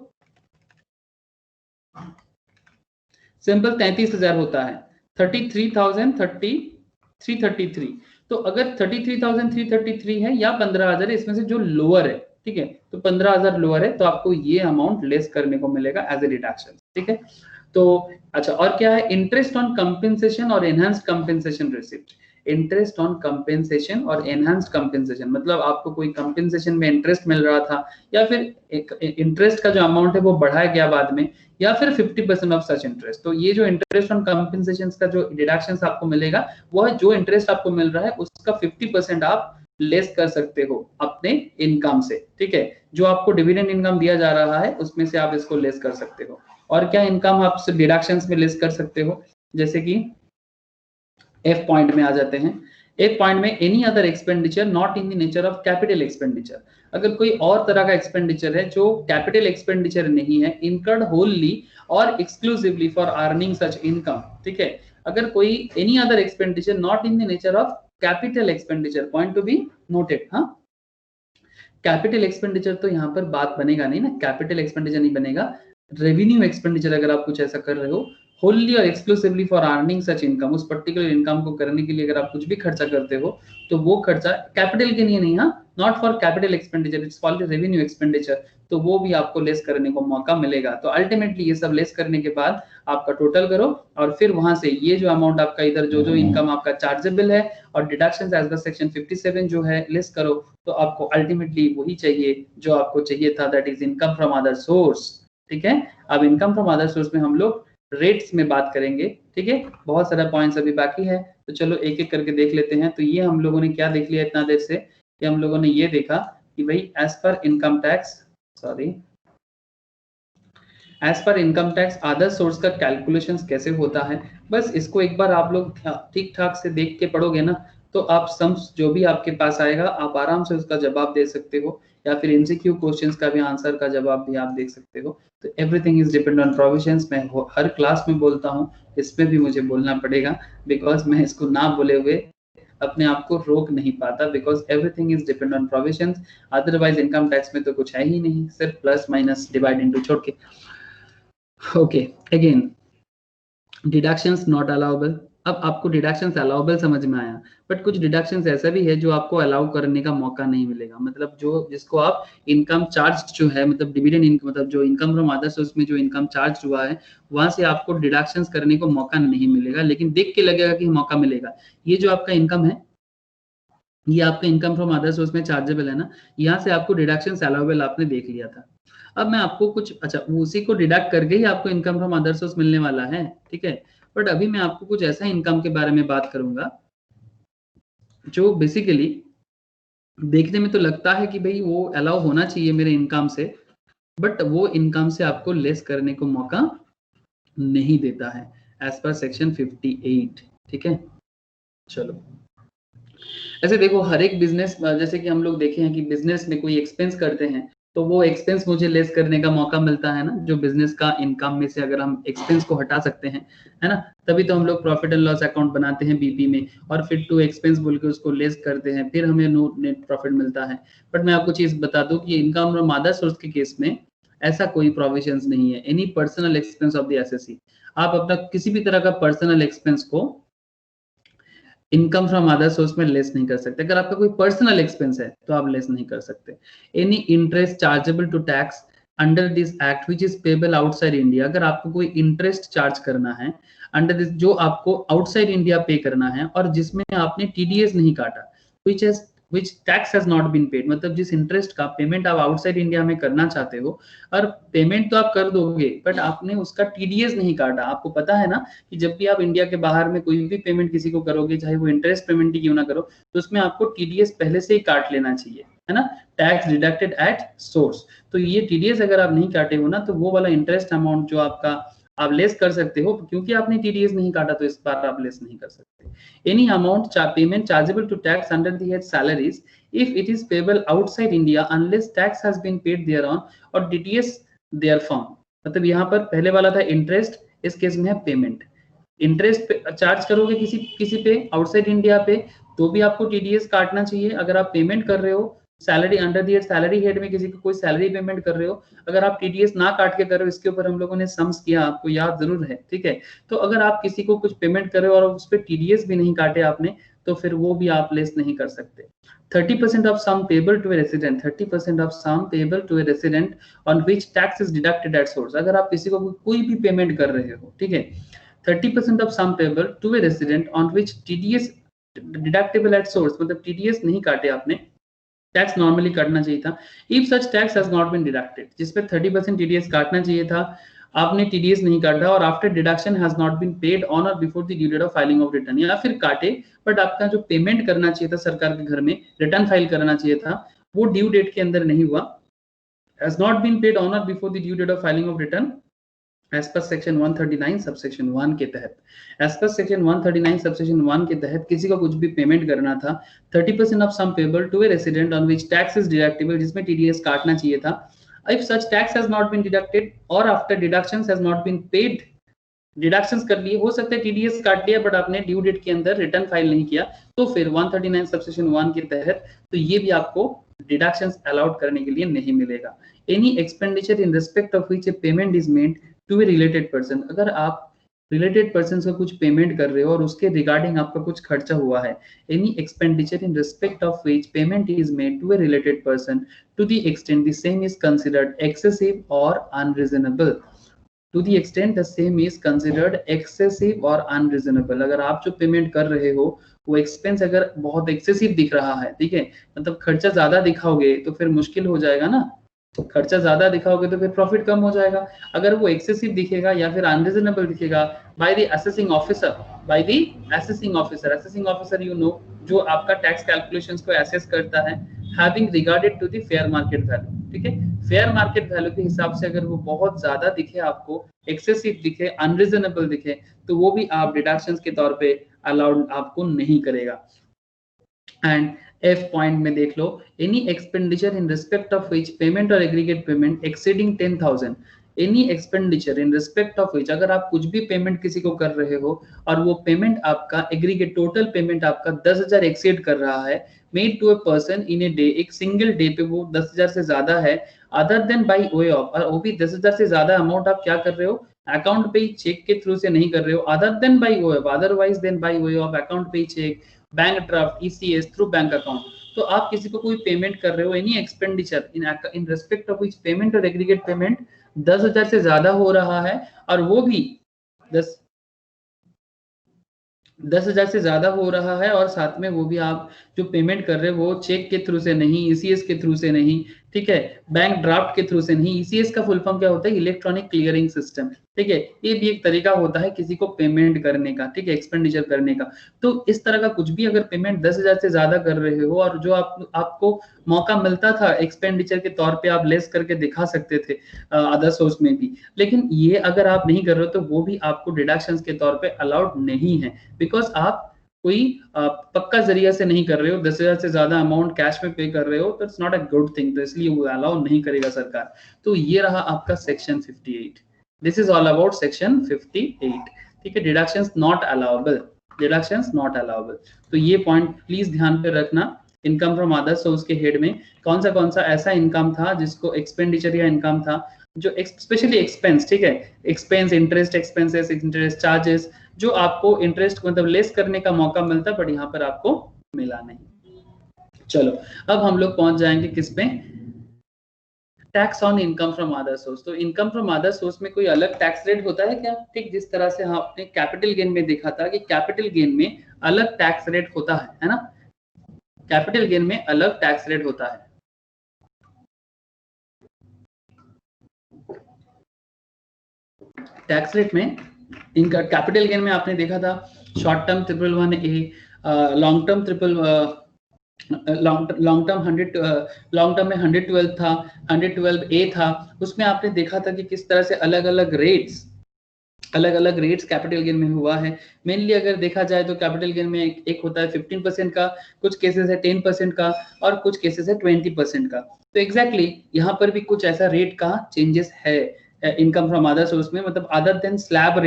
सिंपल 33,000 होता है। 33,333। तो अगर 33,333 है या 15,000 इसमें से जो लोअर है, ठीक है, तो 15,000 लोअर है तो आपको ये अमाउंट लेस करने को मिलेगा एज ए डिडक्शन, ठीक है। तो अच्छा, और क्या है, इंटरेस्ट ऑन कंपेंसेशन और enhanced compensation receipt. Interest on compensation और एनहांस्ड कंपेंसेशन मतलब आपको कोई कंपेंसेशन में इंटरेस्ट मिल रहा था, या फिर एक इंटरेस्ट का जो अमाउंट है वो बढ़ाया गया बाद में, या फिर 50% ऑफ सच इंटरेस्ट। तो ये जो इंटरेस्ट ऑन कंपेंसेशन का जो डिडक्शन आपको मिलेगा, वह जो इंटरेस्ट आपको मिल रहा है उसका 50% आप लेस कर सकते हो अपने इनकम से, ठीक है। जो आपको डिविडेंड इनकम दिया जा रहा है उसमें से आप इसको लेस कर सकते हो। और क्या इनकम आप डिडक्शंस में लेस कर सकते हो, जैसे कि एफ पॉइंट में आ जाते हैं। एफ पॉइंट में any other expenditure not in the nature of capital expenditure. अगर कोई और तरह का एक्सपेंडिचर है जो कैपिटल एक्सपेंडिचर नहीं है, इनकर्ड होलली और exclusively for earning such income, ठीक है। अगर कोई any other expenditure not in the nature of capital expenditure, point to be noted. हाँ, कैपिटल एक्सपेंडिचर तो यहाँ पर बात बनेगा नहीं ना, कैपिटल एक्सपेंडिचर नहीं बनेगा। रेवेन्यू एक्सपेंडिचर अगर आप कुछ ऐसा कर रहे हो होली और exclusively for earning such income, उस पर्टिकुलर इनकम को करने के लिए अगर आप कुछ भी खर्चा करते हो तो वो खर्चा कैपिटल के लिए नहीं, हाँ, not for capital expenditure, it's for revenue expenditure, तो वो भी आपको लेस करने को मौका मिलेगा। तो अल्टीमेटली ये सब लेस करने के बाद आपका टोटल करो और फिर वहां से ये जो अमाउंट आपका इधर जो जो इनकम आपका चार्जेबल है और डिडक्शंस एज पर सेक्शन 57 जो है लेस करो, तो आपको अल्टीमेटली वही चाहिए जो आपको चाहिए था, that is income from other source, ठीक है। अब इनकम फ्रॉम अदर सोर्स में हम लोग रेट्स में बात करेंगे, ठीक है। बहुत सारा पॉइंट्स अभी बाकी है, तो चलो एक एक करके देख लेते हैं। तो ये हम लोगों ने क्या देख लिया इतना देर से, कि हम लोगों ने ये देखा कि भाई as per income tax, sorry, as per income tax other source का कैलकुलेशंस कैसे होता है। बस इसको एक बार आप लोग ठीक ठाक से देख के पढ़ोगे ना, तो आप सम्स जो भी आपके पास आएगा आप आराम से उसका जवाब दे सकते हो, या फिर एमसीक्यू क्वेश्चंस का भी आंसर का जवाब भी आप देख सकते हो। तो everything is depend on provisions. मैं हर क्लास में बोलता हूँ, इसमें भी मुझे बोलना पड़ेगा, बिकॉज मैं इसको ना बोले हुए अपने आप को रोक नहीं पाता, because everything is depend on provisions. Otherwise income tax में तो कुछ है ही नहीं, सिर्फ प्लस माइनस डिवाइड इनटू छोड़ के। Okay, again deductions not allowable. अब आपको डिडक्शंस अलाउबल समझ में आया, बट कुछ डिडक्शंस ऐसा भी है जो आपको अलाउ करने का मौका नहीं मिलेगा, मतलब जो जिसको आप इनकम चार्ज जो है, मतलब डिविडेंड इनकम, मतलब जो इनकम फ्रॉम अदर सोर्स में जो इनकम चार्ज हुआ है वहां से आपको डिडक्शंस करने को मौका नहीं मिलेगा, लेकिन देख के लगेगा कि मौका मिलेगा। ये जो आपका इनकम है, ये आपका इनकम फ्रॉम अदर सोर्स में चार्जेबल है ना, यहाँ से आपको डिडक्शंस अलाउबल आपने देख लिया था। अब मैं आपको कुछ, अच्छा, उसी को डिडक्ट करके ही आपको इनकम फ्रॉम अदर सोर्स मिलने वाला है, ठीक है। बट अभी मैं आपको कुछ ऐसा इनकम के बारे में बात करूंगा जो बेसिकली देखने में तो लगता है कि भाई वो अलाउ होना चाहिए मेरे इनकम से, बट वो इनकम से आपको लेस करने को मौका नहीं देता है एज पर सेक्शन 58, ठीक है। चलो, ऐसे देखो हर एक बिजनेस, जैसे कि हम लोग देखे हैं कि बिजनेस में कोई एक्सपेंस करते हैं तो वो एक्सपेंस मुझे लेस करने का मौका मिलता है ना, जो बिजनेस का इनकम में से अगर हम एक्सपेंस को हटा सकते हैं, है ना, तभी तो हम लोग प्रॉफिट एंड लॉस अकाउंट बनाते हैं बीपी में, और फिर टू एक्सपेंस बोल के उसको लेस करते हैं, फिर हमें नो नेट प्रॉफिट मिलता है। बट मैं आपको चीज बता दूं कि इनकम फ्रॉम अदर सोर्स के केस में ऐसा कोई प्रोविजंस नहीं है। Any personal expense of the assessee, आप अपना किसी भी तरह का पर्सनल एक्सपेंस को इनकम फ्रॉम अदर सोर्स में लेस नहीं कर सकते। अगर आपका कोई पर्सनल एक्सपेंस है तो आप लेस नहीं कर सकते। Any interest chargeable to tax under this act which is payable outside India, अगर आपको कोई इंटरेस्ट चार्ज करना है अंडर दिस, जो आपको आउटसाइड इंडिया पे करना है और जिसमें आपने टीडीएस नहीं काटा, which tax has not been paid, मतलब जिस इंटरेस्ट का पेमेंट आप आउटसाइड इंडिया में करना चाहते हो और पेमेंट तो आप कर दोगे बट आपने उसका टीडीएस नहीं काटा। आपको पता है ना कि जब भी आप इंडिया के बाहर में कोई भी पेमेंट किसी को करोगे, चाहे वो इंटरेस्ट पेमेंट ही क्यों ना करो, तो उसमें आपको टीडीएस पहले से ही काट लेना चाहिए, है ना, टैक्स डिडक्टेड एट सोर्स। तो ये टीडीएस अगर आप नहीं काटे हो ना, तो वो वाला इंटरेस्ट अमाउंट जो आपका आप लेस कर सकते हो, क्योंकि आपने टीडीएस नहीं काटा तो इस बार आप लेस नहीं कर सकते। Any amount payment chargeable to tax under the head salaries if it is payable outside India unless tax has been paid thereon or DTS thereupon, मतलब यहाँ पर पहले वाला था इंटरेस्ट, इस केस में है पेमेंट। इंटरेस्ट चार्ज करोगे किसी किसी पे आउटसाइड इंडिया पे तो भी आपको टीडीएस काटना चाहिए। अगर आप पेमेंट कर रहे हो salary under the salary head में किसी को कोई सैलरी पेमेंट कर रहे हो, अगर आप टीडीएस ना काट के कर रहे हो, इसके ऊपर हम लोगों ने सम्स किया, आपको याद जरूर है, ठीक है। तो अगर आप किसी को कुछ पेमेंट कर रहे हो और उस पर टीडीएस भी नहीं काटे आपने, तो फिर वो भी आप लेस नहीं कर सकते। 30% of sum payable to a resident, 30% of sum payable to a resident on which tax is deducted at source। अगर आप किसी को कोई भी पेमेंट कर रहे हो, ठीक है, 30% of sum payable to a resident on which TDS deductible at source, मतलब TDS नहीं काटे आपने, टैक्स नॉर्मली काटना चाहिए था। If such tax has not been deducted, जिसपे 30% टीडीएस काटना चाहिए था, आपने टीडीएस नहीं काटा, or after deduction has not been paid on or before the due date of filing of return, या फिर काटे बट आपका जो पेमेंट करना चाहिए था सरकार के घर में, रिटर्न फाइल करना चाहिए था, वो ड्यू डेट के अंदर नहीं हुआ, has not been paid on or before the due date of filing of return as per section 139 subsection 1 के तहत, एज पर सेक्शन 139 सबसेक्शन 1 के तहत किसी को कुछ भी पेमेंट करना था, 30% of sum payable to a resident on which tax is deductible, जिसमें टीडीएस काटना चाहिए था, if such tax has not been deducted or after deductions has not been paid, deductions कर लिए, हो सकता है टीडीएस काट लिया बट आपने ड्यू डेट के अंदर रिटर्न फाइल नहीं किया, तो फिर 139 सबसेक्शन 1 के तहत तो ये भी आपको डिडक्शंस अलाउड करने के लिए नहीं मिलेगा। Any expenditure in respect of which a payment is made to a related person, अगर आप रिलेटेड पर्सन को कुछ पेमेंट कर रहे हो और उसके रिगार्डिंग आपका कुछ खर्चा हुआ है, any expenditure in respect of which payment is made to a related person to the extent the same is considered excessive or unreasonable, to the extent the same is considered excessive or unreasonable, अगर आप जो payment कर रहे हो वो expense अगर बहुत excessive दिख रहा है, ठीक है, मतलब खर्चा ज्यादा दिखाओगे तो फिर मुश्किल हो जाएगा ना, खर्चा ज्यादा दिखाओगे तो फिर प्रॉफिट कम हो जाएगा, अगर वो एक्सेसिव दिखेगा या फिर अनरीजनेबल दिखेगा by the assessing officer, by the assessing officer, assessing officer you know जो आपका टैक्स कैलकुलेशंस को असेस करता है, having regarded to the fair market value, ठीक है, फेयर मार्केट वैल्यू के हिसाब से अगर वो बहुत ज्यादा दिखे आपको, एक्सेसिव दिखे, अनरीजनेबल दिखे, तो वो भी आप डिडक्शंस के तौर पे अलाउड आपको नहीं करेगा। एंड F पॉइंट में देख लो, any expenditure in respect of which payment or aggregate payment exceeding 10,000, any expenditure in respect of which, अगर आप कुछ भी पेमेंट किसी को कर रहे हो और वो पेमेंट आपका एग्रीगेट टोटल पेमेंट आपका 10,000 एक्सीड कर रहा है, made to a person in a day, एक सिंगल डे पे वो 10,000 से ज्यादा है, other than by way of, और वो भी 10,000 से ज्यादा अमाउंट आप क्या कर रहे हो, अकाउंट पे चेक के थ्रू से नहीं कर रहे हो, other than by way of, otherwise than by way of account payee cheque, bank draft, ECS through bank account, तो आप किसी को कोई पेमेंट कर रहे हो, any expenditure in respect of which payment or aggregate payment 10,000 से ज्यादा हो रहा है, और वो भी 10,000 से ज्यादा हो रहा है, और साथ में वो भी आप जो पेमेंट कर रहे हो वो चेक के थ्रू से नहीं, ईसीएस के थ्रू से नहीं, ठीक है, बैंक ड्राफ्ट के थ्रू से नहीं, ईसीएस का फुल फॉर्म क्या होता है, इलेक्ट्रॉनिक क्लियरिंग सिस्टम, ठीक है, ये भी एक तरीका होता है किसी को पेमेंट करने का, ठीक है, एक्सपेंडिचर करने का। तो इस तरह का कुछ भी अगर पेमेंट 10,000 से ज्यादा कर रहे हो और जो आपको मौका मिलता था एक्सपेंडिचर के तौर पे आप लेस करके दिखा सकते थे अदर सोर्स में भी, लेकिन ये अगर आप नहीं कर रहे हो तो वो भी आपको डिडक्शंस के तौर पे अलाउड नहीं है, बिकॉज आप कोई पक्का जरिया से नहीं कर रहे हो, 10,000 से ज्यादा अमाउंट कैश में पे कर रहे हो, तो it's not a good thing, तो इसलिए वो अलाउ नहीं करेगा सरकार। तो ये रहा आपका section 58, this is all about section 58, ठीक है, deductions not allowable, deductions not allowable, तो ये पॉइंट प्लीज ध्यान पे रखना। इनकम फ्रॉम अदर सोर्स के हेड में कौन सा ऐसा इनकम था जिसको एक्सपेंडिचर या इनकम था जो स्पेशली एक्सपेंस, ठीक है, expense, interest expenses, interest charges, जो आपको इंटरेस्ट मतलब लेस करने का मौका मिलता बट यहाँ पर आपको मिला नहीं। चलो अब हम लोग पहुंच जाएंगे किस पे, tax on income from other source. तो इनकम फ्रॉम अदर सोर्स में कोई अलग टैक्स रेट होता है क्या, ठीक जिस तरह से आपने कैपिटल गेन में देखा था कि कैपिटल गेन में अलग टैक्स रेट होता है ना, कैपिटल गेन में अलग टैक्स रेट होता है। टैक्स रेट में इनका कैपिटल गेन में आपने देखा था short term 111A, long term long term में 112 था, 112A था, उसमें आपने देखा था कि किस तरह से अलग अलग रेट्स कैपिटल गेन में हुआ है। मेनली अगर देखा जाए तो कैपिटल गेन में एक होता है 15% का, कुछ केसेस है 10% का, और कुछ केसेस है 20% का। तो एग्जैक्टली यहाँ पर भी कुछ ऐसा रेट का चेंजेस है इनकम फ्रॉम अदर सोर्स में, मतलब अदर देन स्लैब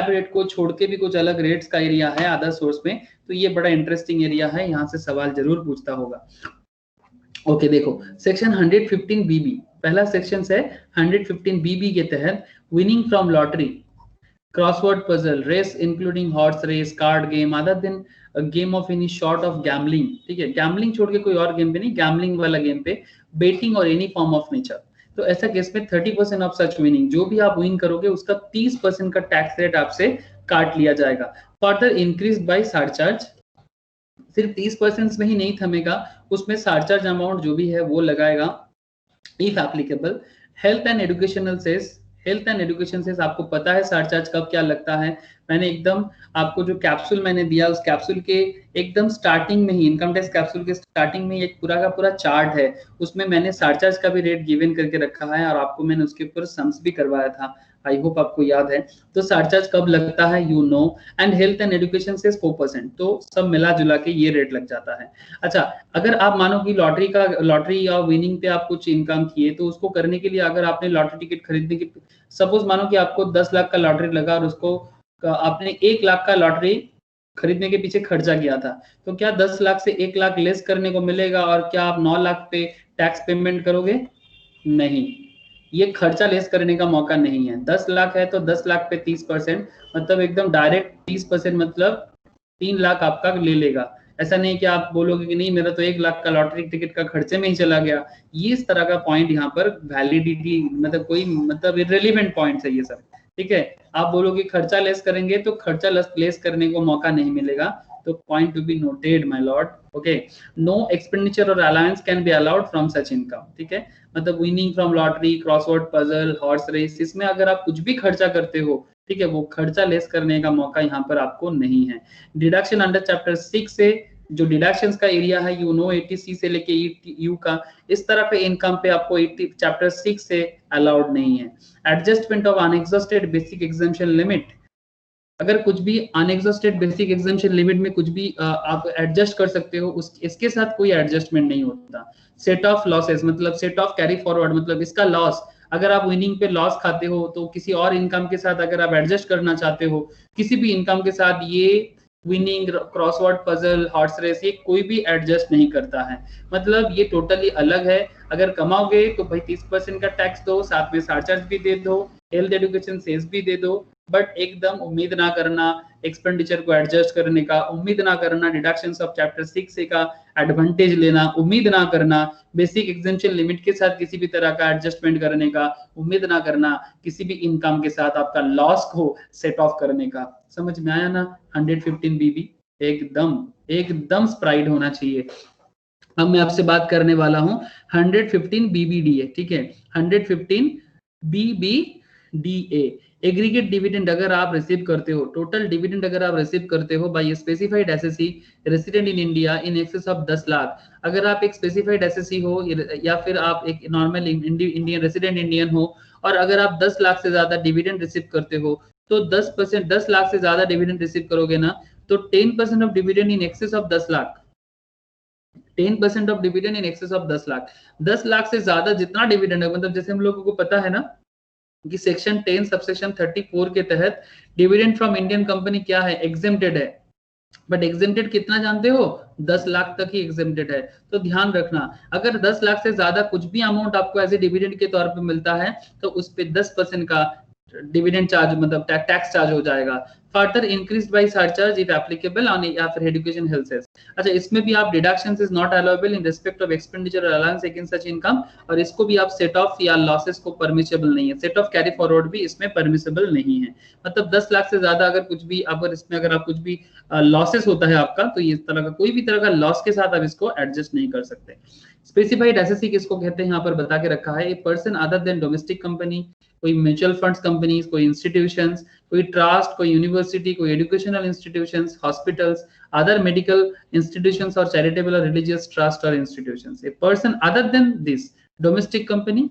रेट को छोड़ के भी कुछ अलग रेट्स का एरिया है अदर सोर्स में। तो ये बड़ा इंटरेस्टिंग एरिया है, यहाँ से सवाल जरूर पूछता होगा। ओके देखो सेक्शन 115 बीबी पहला सेक्शन है 115 बीबी के तहत winning from lottery crossword puzzle race including horse race card game other than game of any sort of gambling, ठीक है, गैम्बलिंग छोड़ के कोई और गेम पे नहीं, गैम्बलिंग वाला गेम पे बेटिंग और एनी फॉर्म ऑफ नेचर, तो ऐसा केस में 30% ऑफ सच विनिंग, जो भी आप विन करोगे उसका 30% का टैक्स रेट आपसे काट लिया जाएगा। फर्दर इंक्रीज बाय सरचार्ज, सिर्फ 30% में ही नहीं थमेगा, उसमें सरचार्ज अमाउंट जो भी है वो लगाएगा if applicable. Health and educational cess, health and education cess आपको पता है सरचार्ज कब क्या लगता है, मैंने एकदम आपको जो कैप्सूल मैंने दिया उस कैप्सूल के एकदम स्टार्टिंग में ही, इनकम टैक्स कैप्सूल के स्टार्टिंग में एक पूरा का पूरा चार्ट है, उसमें मैंने सरचार्ज का भी रेट गिवन करके रखा है और आपको मैंने उसके ऊपर सम्स भी करवाया था, आई होप आपको याद है। तो सरचार्ज कब लगता है you know, and health and education से 4%, तो सब मिला जुला के ये रेट लग जाता है। अच्छा अगर आप मानो कि लॉटरी या विनिंग पे आप कुछ इनकम किए, तो उसको करने के लिए अगर आपने लॉटरी टिकट खरीदने की, सपोज मानो कि आपको 10 लाख का लॉटरी लगा और उसको आपने 1 लाख का लॉटरी खरीदने के पीछे खर्चा किया था, तो क्या 10 लाख से 1 लाख लेस करने को मिलेगा और क्या आप 9 लाख पे टैक्स पेमेंट करोगे? नहीं, ये खर्चा लेस करने का मौका नहीं है। 10 लाख है तो 10 लाख पे 30%, मतलब एकदम डायरेक्ट 30%, मतलब 3 लाख आपका ले लेगा। ऐसा नहीं कि आप बोलोगे कि नहीं मेरा तो 1 लाख का लॉटरी टिकट का खर्चे में ही चला गया, ये इस तरह का पॉइंट यहाँ पर वैलिडिटी मतलब कोई मतलब इररिलेवेंट पॉइंट्स है ये सब, ठीक है। आप बोलोगे खर्चा लेस करेंगे तो खर्चा लेस करने को मौका नहीं मिलेगा, तो point to be noted my lord, okay. No expenditure or allowance can be allowed from such income, ठीक है, मतलब winning from lottery, crossword puzzle, horse race, इसमें अगर आप कुछ भी खर्चा करते हो, ठीक है, वो खर्चा लेस करने का मौका यहाँ पर आपको नहीं है। डिडक्शन अंडर चैप्टर 6 से जो डिडक्शंस का एरिया है यू नो 80C से लेके यू का, इस तरह के इनकम पे आपको 80 चैप्टर 6 से अलाउड नहीं है। Adjustment of unexhausted basic exemption limit, अगर कुछ भी अनएग्जॉस्टेड बेसिक एग्जाम्पशन लिमिट में कुछ भी आप एडजस्ट कर सकते हो, उस इसके साथ कोई एडजस्टमेंट नहीं होता। सेट ऑफ लॉसेस मतलब सेट ऑफ कैरी फॉरवर्ड, मतलब इसका लॉस, अगर आप विनिंग पे लॉस खाते हो तो किसी और इनकम के साथ अगर आप एडजस्ट करना चाहते हो, किसी भी इनकम के साथ, ये winning, crossword puzzle, horse race, ये कोई भी एडजस्ट नहीं करता है, मतलब ये टोटली अलग है। अगर कमाओगे तो भाई 30% का टैक्स दो, साथ में सरचार्ज भी दे दो, हेल्थ एजुकेशन सेस भी दे दो, बट एकदम उम्मीद ना करना एक्सपेंडिचर को एडजस्ट करने का, उम्मीद ना करना डिडक्शंस ऑफ चैप्टर 6 से का एडवांटेज लेना, उम्मीद ना करना बेसिक एग्जेम्पशन लिमिट के साथ किसी भी तरह का एडजस्टमेंट करने का, उम्मीद ना करना किसी भी इनकम के साथ आपका लॉस को सेट ऑफ करने का। समझ में आया ना? 115 बीबी एकदम एकदम स्प्राइड होना चाहिए। अब मैं आपसे बात करने वाला हूं 115 बीबीडीए, ठीक है, 115 बीबीडीए। एग्रीगेट डिविडेंड अगर आप रिसीव करते हो, टोटल डिविडेंड अगर आप रिसीव करते हो by specified SSC resident in India in excess of 10 lakh, अगर आप एक स्पेसिफाइड एसएससी हो या फिर आप एक नॉर्मल इंडियन रेसिडेंट इंडियन हो, और अगर आप 10 लाख से ज्यादा डिविडेंड रिसीव करते हो, तो 10%, 10 लाख से ज्यादा डिविडेंड रिसीव करोगे ना, तो 10% of dividend in excess of 10 lakh, 10% of dividend in excess of 10 lakh, 10 lakh से ज्यादा जितना डिविडेंड है, मतलब जैसे हम लोगों को पता है ना कि सेक्शन 10 सबसेक्शन 34 के तहत डिविडेंड फ्रॉम इंडियन कंपनी क्या है, एग्जेम्प्टेड है, बट एग्जेम्प्टेड कितना जानते हो? 10 लाख तक ही एग्जेम्प्टेड है। तो ध्यान रखना, अगर 10 लाख से ज्यादा कुछ भी अमाउंट आपको एज ए डिविडेंड के तौर पे मिलता है, तो उस पे 10% का डिविडेंड चार्ज मतलब टैक्स चार्ज हो जाएगा। Further increase by surcharge if applicable on या फिर एजुकेशन हेल्थ सेस। अच्छा इसमें भी आप deductions is not allowable in respect of expenditure or allowance against such income, और इसको भी आप सेट ऑफ या लॉसेस को परमिसेबल नहीं है, सेट ऑफ कैरी फॉरवर्ड भी इसमें परमिसेबल नहीं है। मतलब 10 लाख से ज्यादा अगर कुछ भी अगर इसमें अगर आप कुछ भी लॉसेस होता है आपका, तो इस तरह का कोई भी तरह का लॉस के साथ आप इसको एडजस्ट नहीं कर सकते। स्पेसिफाइड एसएससी किसको कहते हैं यहाँ पर बता के रखा है, a person other than domestic company, कोई म्यूचुअल फंड्स कंपनीज, कोई इंस्टीट्यूशंस, कोई ट्रस्ट, कोई यूनिवर्सिटी, कोई educational institutions, hospitals, other medical institutions और चैरिटेबल और रिलीजियस ट्रस्ट और institutions. A person other than this domestic company,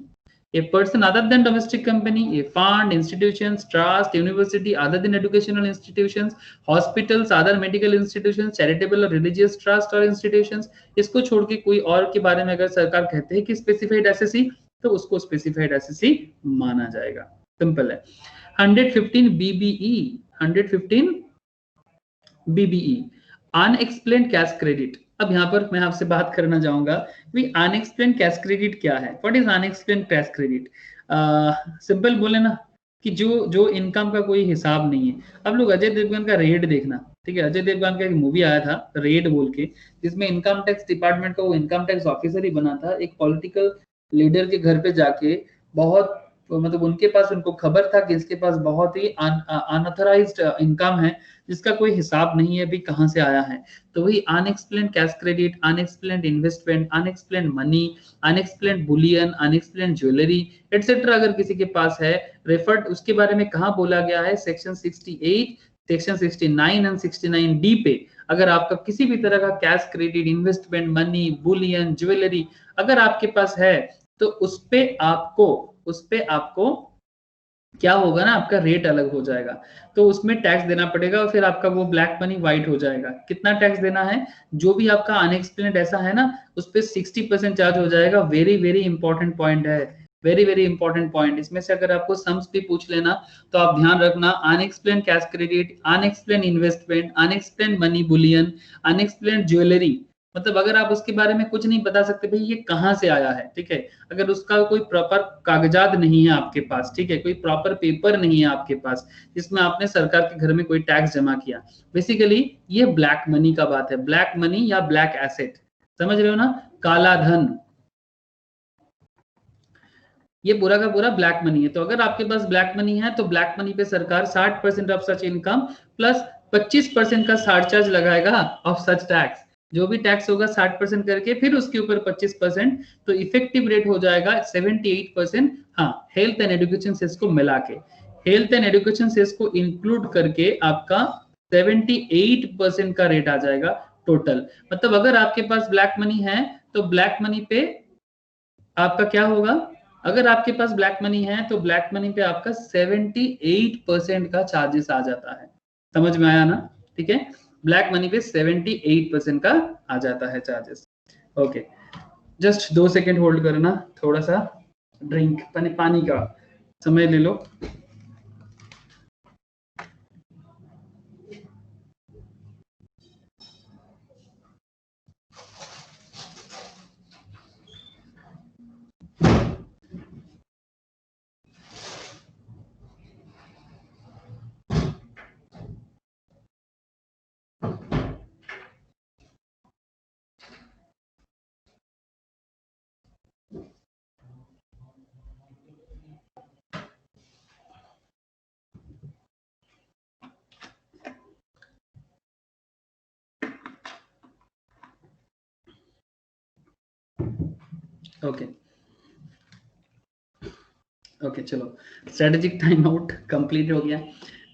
a person other than domestic company, a fund, institutions, trust, university other than educational institutions, hospitals, other medical institutions, charitable or religious trust or institutions, इसको छोड़ के कोई और के बारे में अगर सरकार कहते हैं कि स्पेसिफाइड एसएससी, तो उसको स्पेसिफाइड एसएससी माना जाएगा। सिंपल है। 115 BBE, 115 BBE unexplained cash credit, अब यहाँ पर मैं आपसे बात करना चाहूंगा भी अनएक्सप्लेन कैश क्रेडिट क्या है। What is unexplained cash credit? Simple बोले ना कि जो जो इनकम का कोई हिसाब नहीं है। अब लोग अजय देवगन का रेड देखना, ठीक है, अजय देवगन का एक मूवी आया था रेड बोल के, जिसमें इनकम टैक्स डिपार्टमेंट का वो इनकम टैक्स ऑफिसर ही बना था, एक पॉलिटिकल लीडर के घर पे जाके बहुत मतलब उनके पास उनको खबर था कि इसके पास बहुत ही अनऑथराइज्ड इनकम है जिसका कोई हिसाब नहीं है अभी कहाँ से आया है। तो वही unexplained cash credit, unexplained investment, unexplained money, unexplained Boolean, unexplained jewellery etcetera अगर किसी के पास है, रेफर्ड उसके बारे में कहाँ बोला गया है, सेक्शन 68, सेक्शन 69 एंड 69 डी पे। अगर आपका किसी भी तरह का cash credit, investment, money, Boolean, jewellery अगर आपके पास है तो उस पे आपको क्या होगा ना, आपका रेट अलग हो जाएगा। तो उसमें टैक्स देना पड़ेगा और फिर आपका वो ब्लैक मनी व्हाइट हो जाएगा। कितना टैक्स देना है? जो भी आपका अनएक्सप्लेन्ड ऐसा है ना उस पे 60% चार्ज हो जाएगा। वेरी वेरी इंपॉर्टेंट पॉइंट है, वेरी वेरी इंपॉर्टेंट पॉइंट। इसमें से अगर आपको सम्स भी पूछ लेना तो आप ध्यान रखना, unexplained cash credit, unexplained investment, unexplained money Boolean, unexplained jewellery, मतलब अगर आप उसके बारे में कुछ नहीं बता सकते भाई ये कहाँ से आया है, ठीक है, अगर उसका कोई प्रॉपर कागजात नहीं है आपके पास, ठीक है, कोई प्रॉपर पेपर नहीं है आपके पास जिसमें आपने सरकार के घर में कोई टैक्स जमा किया, बेसिकली ये ब्लैक मनी का बात है। ब्लैक मनी या ब्लैक एसेट, समझ रहे हो ना, काला धन, ये पूरा का पूरा ब्लैक मनी है। तो अगर आपके पास ब्लैक मनी है तो ब्लैक मनी पे सरकार 60% ऑफ सच इनकम प्लस 25% का चार्ज लगाएगा ऑफ सच टैक्स। जो भी टैक्स होगा 60% करके फिर उसके ऊपर 25%, तो इफेक्टिव रेट हो जाएगा 78%। हाँ, हेल्थ एंड एजुकेशन सेस को मिला के, हेल्थ एंड एजुकेशन सेस को इंक्लूड करके आपका 78% का रेट आ जाएगा टोटल। मतलब अगर आपके पास ब्लैक मनी है तो ब्लैक मनी पे आपका क्या होगा, अगर आपके पास ब्लैक मनी है तो ब्लैक मनी पे आपका 78% का चार्जेस आ जाता है। समझ में आया ना, ठीक है, ब्लैक मनी पे 78% का आ जाता है charges. Okay, just 2 second hold करना, थोड़ा सा ड्रिंक पानी का समय ले लो। ओके ओके, चलो, स्ट्रेटेजिक टाइम आउट कंप्लीट हो गया।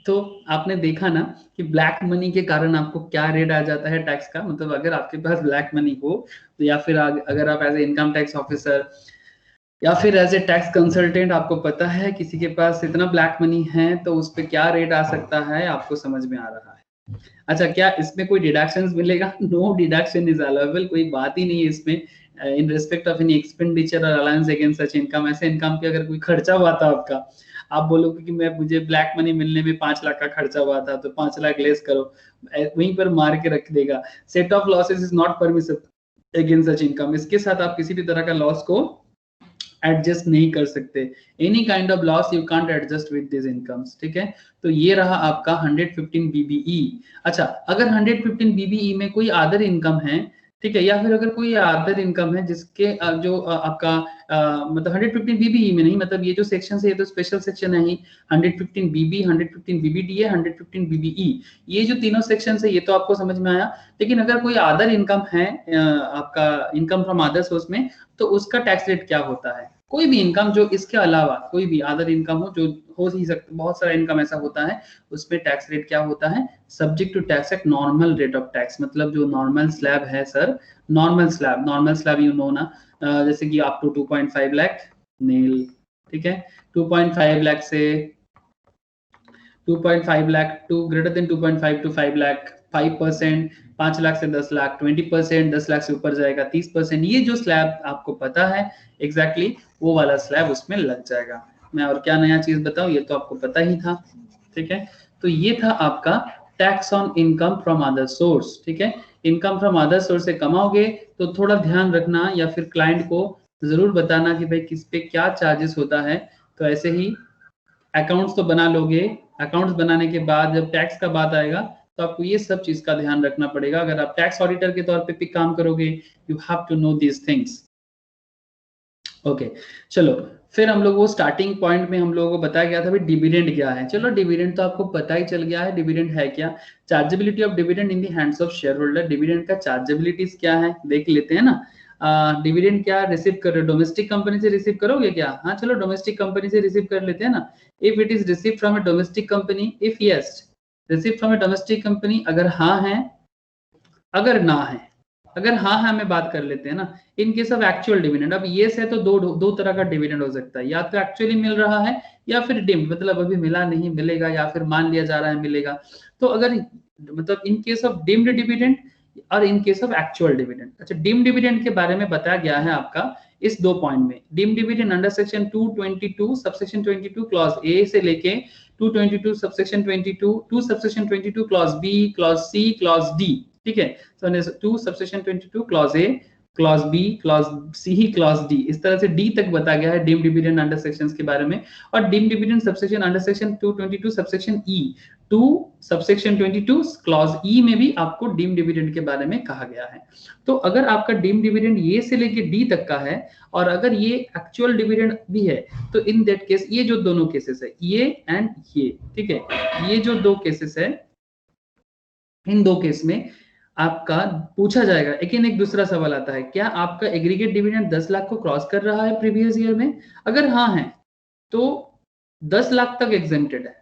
तो आपने देखा ना कि ब्लैक मनी के कारण आपको क्या रेट आ जाता है टैक्स का। मतलब अगर आपके पास ब्लैक मनी हो तो या फिर अगर आप as a income tax officer या फिर एज ए टैक्स कंसल्टेंट आपको पता है किसी के पास इतना ब्लैक मनी है तो उस पर क्या रेट आ सकता है, आपको समझ में आ रहा है। अच्छा, क्या इसमें कोई डिडक्शंस मिलेगा? नो डिडक्शन इज अलाउएबल, कोई बात ही नहीं है इसमें। इन respect of any expenditure or allowance against such income, ऐसे इनकम पे अगर कोई खर्चा हुआ था आपका, आप बोलोगे कि मैं मुझे ब्लैक मनी मिलने में 5 लाख का खर्चा हुआ था तो 5 लाख लेस करो, वहीं पर मार के रख देगा। Set of losses is not permissible against such income, इसके साथ आप किसी भी तरह का लॉस को एडजस्ट नहीं कर सकते। Any kind of loss you can't adjust with this incomes, ठीक है। तो ये रहा आपका 115 बीबीई। अच्छा, अगर 115 बीबीई में कोई अदर इनकम है, ठीक है, या फिर अगर कोई अदर इनकम है जिसके जो आपका मतलब 115 बीबीई में नहीं, मतलब ये जो सेक्शन है ये तो स्पेशल सेक्शन है ही, 115 बीबी, 115 बीबीडी है, 115 बीबीई, ये जो तीनों सेक्शन है ये तो आपको समझ में आया। लेकिन अगर कोई अदर इनकम है आपका इनकम फ्रॉम अदर सोर्स में, तो उसका टैक्स रेट क्या होता है? कोई भी इनकम जो इसके अलावा कोई भी अदर इनकम हो, जो हो ही सकता, बहुत सारा इनकम ऐसा होता है, उसमें टैक्स रेट क्या होता है? Subject to tax act normal rate of tax, मतलब जो नॉर्मल स्लैब है sir, normal slab you know ना, जैसे कि अप टू 2.5 लाख नील, ठीक है, 2.5 लाख से 2.5 lakh to greater than 2.5 to 5 lakh 5%, 5 lakh से 10 लाख 20%, 10 लाख से ऊपर जाएगा 30%। ये जो स्लैब आपको पता है एग्जैक्टली वो वाला स्लैब उसमें लग जाएगा। मैं और क्या नया चीज बताऊं, ये तो आपको पता ही था, ठीक है। तो ये था आपका tax on income from other source, ठीक है। इनकम फ्रॉम अदर सोर्स से कमाओगे तो थोड़ा ध्यान रखना या फिर क्लाइंट को जरूर बताना कि भाई किस पे क्या चार्जेस होता है। तो ऐसे ही अकाउंट्स तो बना लोगे, अकाउंट्स बनाने के बाद जब टैक्स का बात आएगा तो आपको ये सब चीज का ध्यान रखना पड़ेगा। अगर आप टैक्स ऑडिटर के तौर पे भी काम करोगे, you have to know these things. Okay चलो, फिर हम लोग वो स्टार्टिंग पॉइंट में हम लोगों को बताया गया था भाई डिविडेंड क्या है। चलो डिविडेंड तो आपको पता ही चल गया है, डिविडेंड है क्या। Chargeability of dividend in the hands of share holder, dividend का चार्जेबिलिटीज क्या है देख लेते हैं ना। डिविडेंड क्या रिसीव कर रहे हो, डोमेस्टिक कंपनी से रिसीव करोगे क्या? हाँ चलो डोमेस्टिक कंपनी से रिसीव कर लेते हैं ना। If it is receive from A domestic company, if yes receive from A domestic company, अगर हाँ है, अगर ना है, अगर हाँ है हमें बात कर लेते हैं ना। इन केस ऑफ एक्चुअल डिविडेंड, अब ये है तो दो तरह का डिविडेंड हो सकता है, या तो एक्चुअली मिल रहा है या फिर डिम्ड, मतलब अभी मिला नहीं मिलेगा, या फिर मान लिया जा रहा है मिलेगा। तो अगर मतलब in case of deemed dividend or in case of actual dividend. अच्छा डिम्ड डिविडेंड के बारे में बताया गया है आपका इस 2 पॉइंट में। Deemed dividend under section 222 subsection 22 clause A से लेके 222 subsection 22 2 subsection 22 clause B clause C clause D, ठीक है। so 2 subsection 22 clause A clause B clause C clause D, इस तरह से डी तक बताया गया है डिम्ड डिविडेंड अंडर सेक्शंस के बारे में। और deemed dividend subsection under section 222 subsection e 2 subsection 22 clause e में भी आपको डिम्ड डिविडेंड के बारे में कहा गया है। तो अगर आपका डिम्ड डिविडेंड ये से लेके डी तक का है और अगर ये एक्चुअल डिविडेंड भी है, तो इन दैट केस ये जो दोनों केसेस है ये एंड ये, ठीक है, ये जो 2 केसेस है, इन 2 केस में आपका पूछा जाएगा। लेकिन एक दूसरा सवाल आता है, क्या आपका एग्रीगेट डिविडेंड 10 लाख को क्रॉस कर रहा है प्रीवियस ईयर में? अगर हाँ है तो 10 लाख तक एग्जेम्प्टेड है,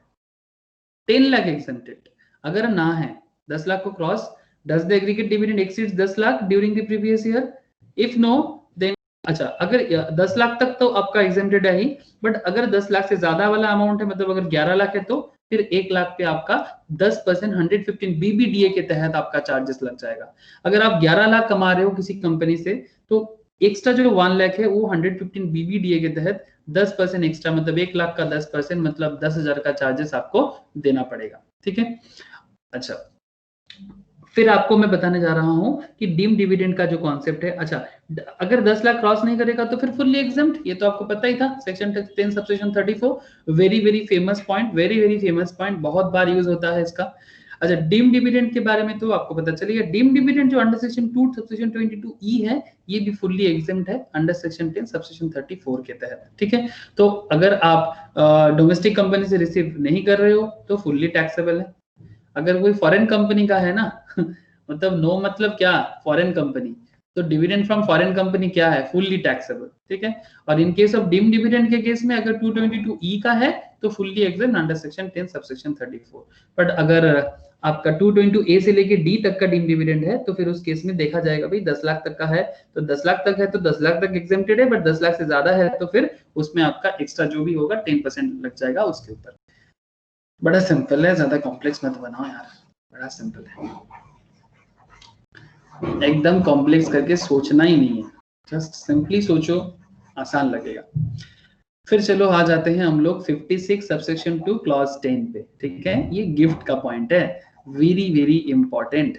10 लाख एग्जेम्प्टेड। अगर ना है 10 लाख को cross, does the aggregate dividend exceeds 10 lakh during the previous year? If no then, अच्छा अगर 10 लाख तक तो आपका एग्जेम्प्टेड है ही, बट अगर 10 लाख से ज्यादा वाला अमाउंट है, मतलब अगर 11 लाख है, तो फिर 1 लाख पे आपका 10% 115 बीबीडीए के तहत आपका चार्जेस लग जाएगा। अगर आप 11 लाख कमा रहे हो किसी कंपनी से, तो एक्स्ट्रा जो 1 लाख है वो 115 बीबीडीए के तहत 10% एक्स्ट्रा, मतलब 1 लाख का 10% मतलब 10,000 का चार्जेस आपको देना पड़ेगा, ठीक है। अच्छा फिर आपको मैं बताने जा रहा हूं कि डीम डिविडेंड का जो कॉन्सेप्ट है। अच्छा अगर 10 लाख क्रॉस नहीं करेगा तो फिर फुल्ली एग्जम्प्ट, ये तो आपको पता ही था, section 10 subsection 34, very very famous point, very very famous point, बहुत बार यूज होता है इसका। अच्छा डीम डिविडेंड के बारे में तो आपको पता चलेगा, डीम डिविडेंड जो अंडर सेक्शन 2 सबसेक्शन 22 ई है, ये भी फुल्ली एग्जम्प्ट है अंडर सेक्शन 10 सबसेक्शन 34 के तहत, ठीक है। तो अगर आप डोमेस्टिक कंपनी से रिसीव नहीं कर रहे हो तो फुल्ली टैक्सेबल है। अगर कोई फॉरेन कंपनी का है ना मतलब नो मतलब क्या, फॉरेन कंपनी, तो डिविडेंड फ्रॉम फॉरेन कंपनी क्या है, फुल्ली टैक्सेबल, ठीक है। और in case of deem dividend के केस में अगर 222 ई का है तो fully exempt under section 10 subsection 34। But अगर आपका 222 ए से लेके डी तक का डीम डिविडेंड है, तो फिर उस केस में देखा जाएगा भाई 10 लाख तक का है तो 10 लाख तक है तो 10 लाख तक एग्जेम्प्टेड है, बट 10 लाख से ज्यादा है तो फिर उसमें आपका एक्स्ट्रा जो भी होगा 10% लग जाएगा उसके ऊपर। बड़ा सिंपल है, ज्यादा कॉम्प्लेक्स मत बनाओ यार, बड़ा सिंपल है, एकदम कॉम्प्लेक्स करके सोचना ही नहीं है, जस्ट सिंपली सोचो, आसान लगेगा। फिर चलो आ जाते हैं हम लोग 56 सबसेक्शन 2 क्लॉज 10 पे, ठीक है। ये गिफ्ट का पॉइंट है, वेरी वेरी इंपॉर्टेंट,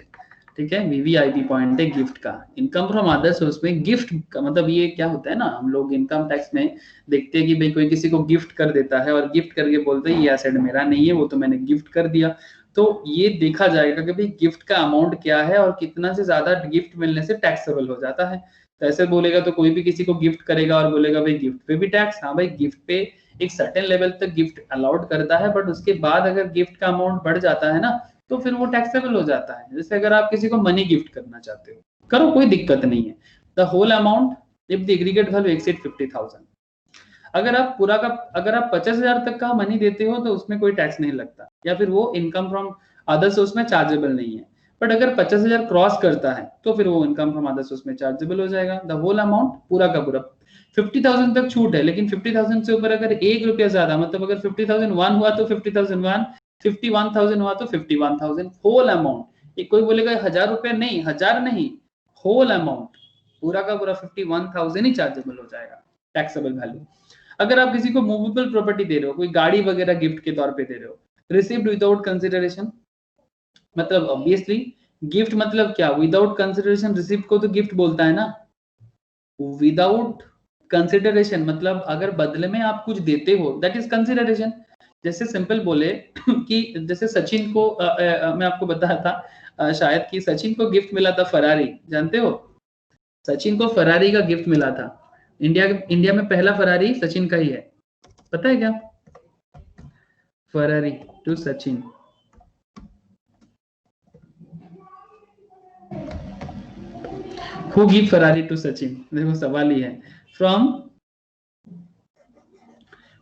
ठीक है, वीवीआईपी पॉइंट है गिफ्ट का। इनकम फ्रॉम अदर सोर्स में गिफ्ट का मतलब ये क्या होता है ना, हम लोग इनकम टैक्स में देखते हैं कि भाई कोई किसी को गिफ्ट कर देता है और गिफ्ट करके बोलते हैं ये एसेट मेरा नहीं है, वो तो मैंने गिफ्ट कर दिया। तो ये देखा जाएगा कि भाई गिफ्ट का अमाउंट क्या है और कितना से ज्यादा गिफ्ट मिलने से टैक्सेबल हो जाता है। तो ऐसे बोलेगा तो कोई भी किसी को गिफ्ट करेगा और बोलेगा भाई गिफ्ट पे भी टैक्स, हाँ भाई गिफ्ट पे एक सर्टेन लेवल तक गिफ्ट अलाउड करता है, बट उसके बाद अगर गिफ्ट का अमाउंट बढ़ जाता है ना तो फिर वो टैक्सेबल हो जाता है। जैसे अगर आप किसी को मनी गिफ्ट करना चाहते हो, करो, कोई दिक्कत नहीं है, the whole amount if the aggregate value exceed 50,000। अगर आप पूरा का अगर आप 50,000 तक का मनी देते हो तो उसमें कोई टैक्स नहीं लगता, या फिर वो इनकम फ्रॉम अदर सोर्स में चार्जेबल नहीं है। बट अगर 50,000 क्रॉस करता है तो फिर वो इनकम फ्रॉम अदर सोर्स में चार्जेबल हो जाएगा। द होल अमाउंट पूरा का पूरा 50,000 तक छूट है, लेकिन 50,000 से ऊपर अगर 1 रुपया ज्यादा, मतलब अगर 50,001 हुआ तो 50,001, 51,000 हुआ तो 51,000, होल अमाउंट। कोई बोलेगा 1,000 रुपया नहीं, 1,000 नहीं, होल अमाउंट पूरा का पूरा 51,000 ही चार्जेबल हो जाएगा, टैक्सेबल वैल्यू। अगर आप किसी को मूवेबल प्रॉपर्टी दे रहे हो, कोई गाड़ी वगैरह गिफ्ट के तौर पे दे रहे हो, रिसीव्ड विदाउट कंसिडरेशन, मतलब ऑब्वियसली गिफ्ट मतलब क्या, विदाउट कंसिडरेशन रिसीव को तो गिफ्ट बोलता है ना। विदाउट कंसिडरेशन मतलब अगर बदले में आप कुछ देते हो, दैट इज कंसिडरेशन। जैसे सिंपल बोले कि जैसे सचिन को मैं आपको बताया था शायद कि सचिन को गिफ्ट मिला था फरारी, जानते हो? सचिन को फरारी का गिफ्ट मिला था। इंडिया में पहला फरारी सचिन का ही है, पता है क्या? Ferrari to Sachin. Who give Ferrari to Sachin, देखो सवाल ही है। From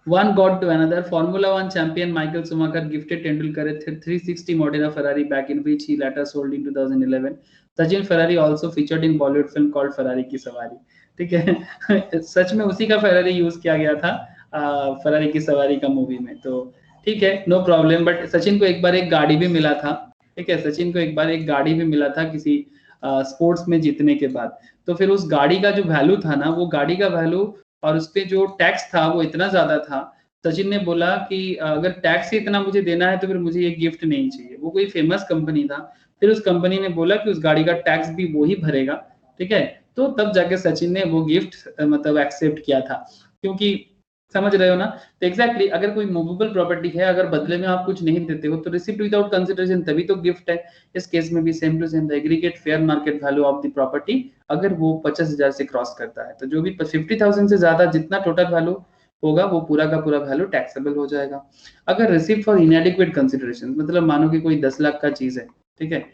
one god to another, Formula One champion Michael Schumacher gifted Tendulkar a 360 Modena Ferrari bag in which he later sold in 2011. Sachin Ferrari also featured in Bollywood film called Ferrari की सवारी। ठीक है सच में उसी का Ferrari use किया गया था फरारी की सवारी का मूवी में। तो ठीक है, नो प्रॉब्लम। बट सचिन को एक बार एक गाड़ी भी मिला था। ठीक है, सचिन को एक बार एक गाड़ी भी मिला था किसी स्पोर्ट्स में जीतने के बाद। तो फिर उस गाड़ी का जो वैल्यू था ना, वो गाड़ी का वैल्यू और उस पे जो टैक्स था वो इतना ज्यादा था। सचिन ने बोला कि अगर टैक्स ही इतना मुझे देना है तो फिर मुझे ये गिफ्ट नहीं चाहिए। वो कोई फेमस कंपनी था, फिर उस कंपनी ने बोला कि उस गाड़ी का टैक्स भी वो ही भरेगा। ठीक है, तो तब जाके सचिन ने वो गिफ्ट मतलब एक्सेप्ट किया था, क्योंकि समझ रहे हो ना। तो एग्जैक्टली अगर कोई मूवेबल प्रॉपर्टी है, अगर बदले में आप कुछ नहीं देते हो तो रिसिप्ट विदाउट कंसिडरेशन तभी तो गिफ्ट है। इस केस में भी same to same, the aggregate fair market value of the property अगर वो 50,000 से क्रॉस करता है तो जो भी 50,000 से ज्यादा जितना टोटल वैल्यू होगा वो पूरा का पूरा वैल्यू टैक्सेबल हो जाएगा। अगर रिसिप्ट फॉर इनएडिक्वेट कंसिडरेशन मतलब मानो कि कोई 10 लाख का चीज है, ठीक है,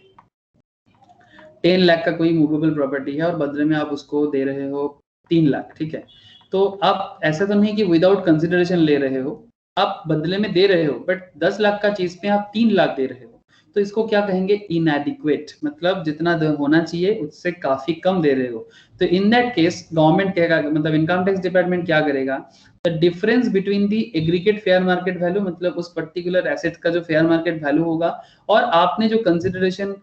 10 लाख का कोई मूवेबल प्रॉपर्टी है और बदले में आप उसको दे रहे हो 3 लाख। ठीक है, तो आप ऐसा तो नहीं कि विदाउट कंसिडरेशन ले रहे हो, आप बदले में दे रहे हो, बट 10 लाख का चीज पे आप 3 लाख दे रहे हो, तो इसको क्या कहेंगे, इनएडिक्वेट। मतलब जितना होना चाहिए उससे काफी कम दे रहे हो। तो इन दैट केस गवर्नमेंट क्या, मतलब इनकम टैक्स डिपार्टमेंट क्या करेगा, the difference between the aggregate fair market value मतलब उस पर्टिकुलर एसेट का जो फेयर मार्केट वैल्यू होगा और आपने जो कंसिडरेशन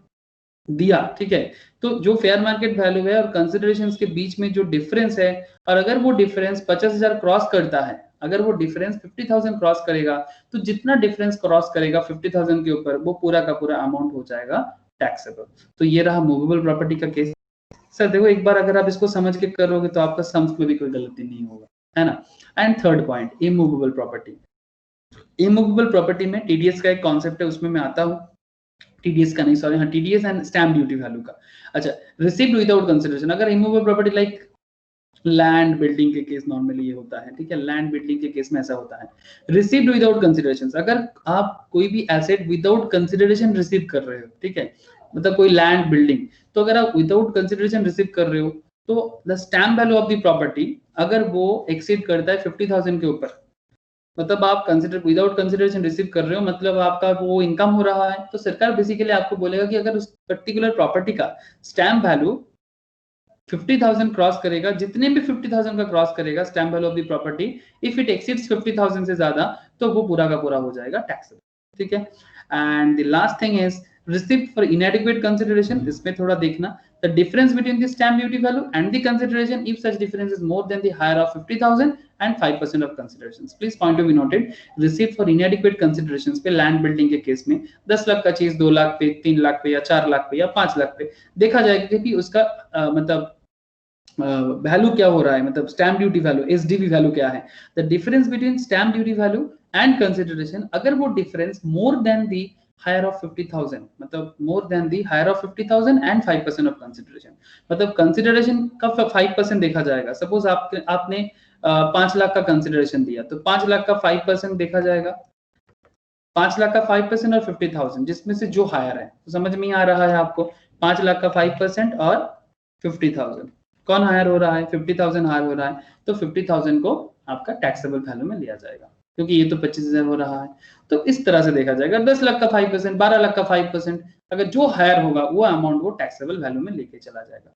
दिया, ठीक है, तो जो फेयर मार्केट वैल्यू है और कंसिडरेशंस के बीच में जो डिफरेंस है, और अगर वो डिफरेंस 50,000 क्रॉस करता है, अगर वो डिफरेंस 50,000 क्रॉस करेगा, तो जितना डिफरेंस क्रॉस करेगा 50,000 के ऊपर वो पूरा का पूरा अमाउंट हो जाएगा टैक्सेबल। तो ये रहा मूवेबल प्रॉपर्टी का केस। सर देखो, एक बार अगर आप इसको समझ के करोगे तो आपका सम्स में भी कोई गलती नहीं होगा, है ना। And third point, immovable property. Immovable property में टीडीएस का एक कॉन्सेप्ट है, उसमें मैं आता हूँ। टीडीएस का नहीं, सॉरी, हाँ, TDS and stamp duty value का। अच्छा, रिसीव्ड विदाउट कंसिडरेशन, अगर immovable property like land building के केस नॉर्मली ये होता है, ठीक है, लैंड बिल्डिंग के केस में ऐसा होता है। रिसीव्ड विदाउट कंसिडरेशन, अगर आप कोई भी एसेट विदाउट कंसिडरेशन रिसीव कर रहे हो, ठीक है, मतलब कोई लैंड बिल्डिंग, तो अगर आप विदाउट कंसिडरेशन रिसीव कर रहे हो तो the stamp value of the property अगर वो एक्सीड करता है 50,000 के ऊपर, मतलब आप कंसिडर विदाउट कंसिडरेशन रिसीव कर रहे हो, मतलब आपका वो इनकम हो रहा है, तो सरकार बेसिकली आपको बोलेगा कि अगर उस पर्टिकुलर प्रॉपर्टी का स्टैम्प वैल्यू 50,000 क्रॉस करेगा, जितने भी 50,000 का क्रॉस करेगा stamp value of the property, if it exceeds 50,000 से ज्यादा, तो वो पूरा का पूरा हो जाएगा टैक्सेबल। ठीक है, and the last thing is receipt for इनएडिक्वेट consideration. इसमें थोड़ा देखना, the difference between the stamp duty value and the consideration, if such difference is more than the higher of 50,000 and 5% of considerations, please point to be noted, receipt for inadequate considerations पे land building के case में 10 लाख का चीज 2 लाख पे, 3 लाख पे या 4 लाख पे या 5 लाख पे देखा जाएगा कि उसका मतलब वैल्यू क्या हो रहा है, मतलब stamp duty value, SDV value क्या है। The difference between stamp duty value and consideration, अगर वो difference more than the higher of 50,000, मतलब more than the higher of 50,000 and 5% of consideration, मतलब कंसिडरेशन का 5% देखा जाएगा। सपोज आपने 5 लाख का कंसिडरेशन दिया, तो 5 लाख का 5% देखा जाएगा, 5 लाख का 5% और 50,000 जिसमें से जो हायर है, तो समझ में आ रहा है आपको, 5 लाख का 5% और 50,000 कौन हायर हो रहा है, 50,000 हायर हो रहा है, तो 50,000 को आपका टैक्सेबल वैल्यू में लिया जाएगा, क्योंकि ये तो 25,000 हो रहा है। तो इस तरह से देखा जाएगा, 10 लाख का 5%, 12 लाख का 5%, अगर जो हायर होगा वो अमाउंट वो टैक्सेबल वैल्यू में लेके चला जाएगा।